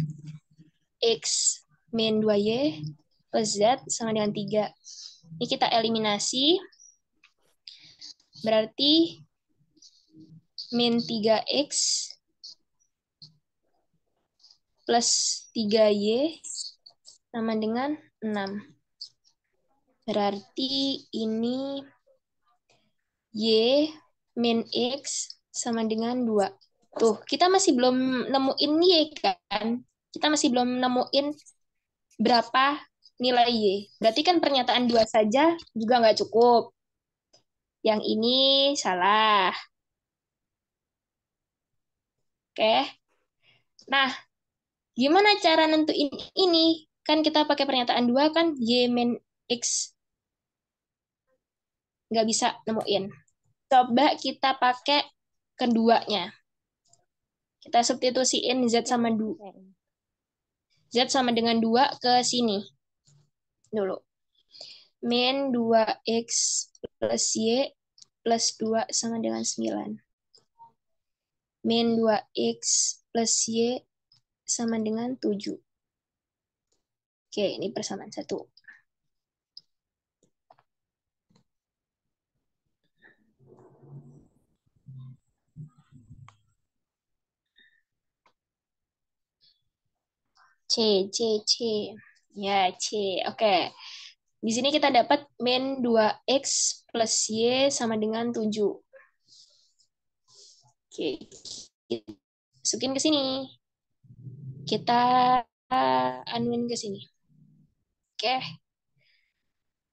X min 2Y plus Z sama dengan 3. Ini kita eliminasi. Berarti min 3X plus 3Y sama dengan 6. Berarti ini Y min X sama dengan 2. Tuh, kita masih belum nemuin Y kan? Kita masih belum nemuin berapa nilai Y. Berarti kan pernyataan 2 saja juga nggak cukup. Yang ini salah. Oke. Nah, gimana cara nentuin ini? Kan kita pakai pernyataan 2 kan Y min X. Nggak bisa nemuin. Coba kita pakai keduanya. Kita substitusiin Z sama 2. Z sama dengan 2 ke sini. Dulu. Min 2X plus Y plus 2 sama dengan 9. Min 2X plus Y sama dengan 7. Oke, ini persamaan 1. C. Ya, C. Oke. Di sini kita dapat min 2X plus Y sama dengan 7. Oke. Masukin ke sini. Kita anuin ke sini. Oke.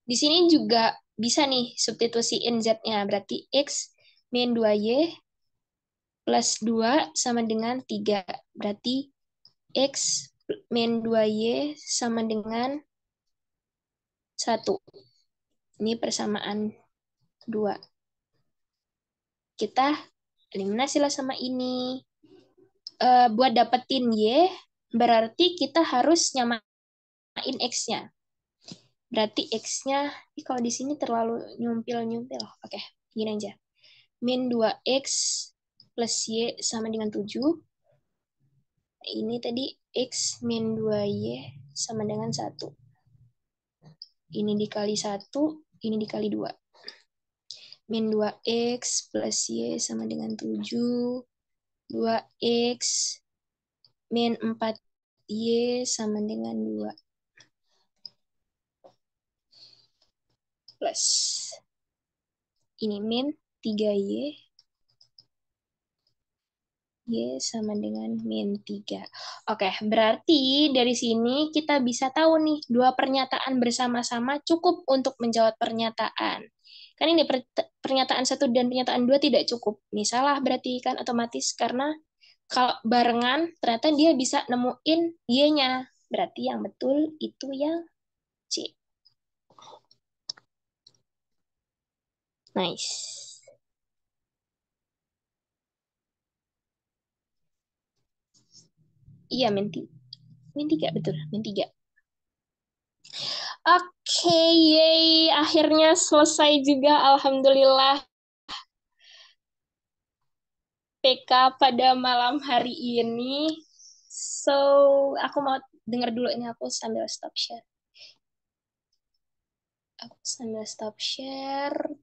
Di sini juga bisa nih substitusiin Z-nya. Berarti X min 2Y plus 2 sama dengan 3. Berarti X min 2Y sama dengan 1. Ini persamaan 2. Kita eliminasi lah sama ini. Buat dapetin Y, berarti kita harus nyamain X-nya. Berarti X-nya, kalau di sini terlalu nyumpil-nyumpil. Oke, gini aja. Min 2X plus Y sama dengan 7. Ini tadi X min 2Y sama dengan 1. Ini dikali 1, ini dikali 2. Min 2X plus Y sama dengan 7. 2X min 4Y sama dengan 2. plus ini min 3Y. Y sama dengan min 3. Oke, berarti dari sini kita bisa tahu nih, dua pernyataan bersama-sama cukup untuk menjawab pernyataan. Kan ini pernyataan 1 dan pernyataan 2 tidak cukup. Ini salah berarti kan otomatis karena kalau barengan ternyata dia bisa nemuin Y-nya. Berarti yang betul itu yang C. Nice. Iya, min 3 betul, min 3. Oke, yay. Akhirnya selesai juga. Alhamdulillah. PK pada malam hari ini. So, aku mau denger dulu ini. Aku sambil stop share.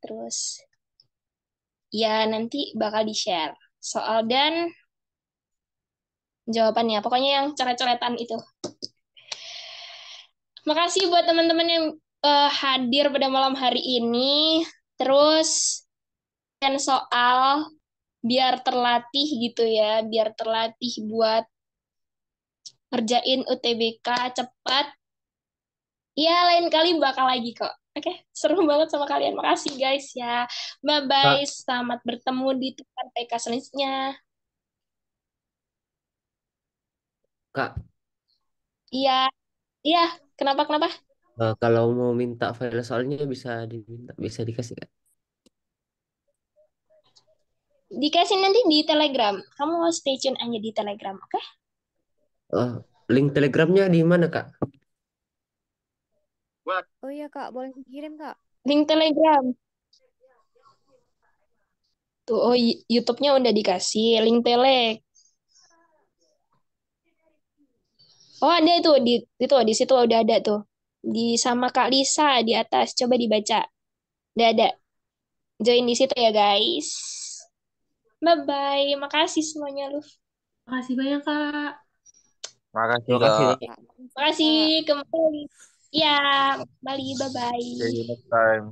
Terus ya nanti bakal di-share soal dan jawabannya. Pokoknya yang coret-coretan itu. Makasih buat teman-teman yang hadir pada malam hari ini. Terus dan soal biar terlatih gitu ya, biar terlatih buat ngerjain UTBK cepat. Ya, lain kali bakal lagi kok. Oke, seru banget sama kalian. Makasih guys ya. Bye-bye. Kak, Selamat bertemu di tempat PK selanjutnya. Kak, Iya, iya. Kenapa? kalau mau minta file soalnya bisa dikasih Kak. Dikasih nanti di Telegram. Kamu stay tune aja di Telegram, oke? Oh, link Telegramnya di mana Kak? Oh iya Kak, boleh kirim Kak. Link Telegram. Tuh, oh YouTube-nya udah dikasih link Tele. Oh, ada tuh di situ udah ada tuh. Di sama Kak Lisa di atas. Coba dibaca. Udah ada. Join di situ ya, guys. Bye-bye. Makasih semuanya, lu. Makasih banyak, Kak. Makasih Terima kasih Kak. Kak. Kak, Makasih kembali. Ya, kembali. See Bye-bye. you next time.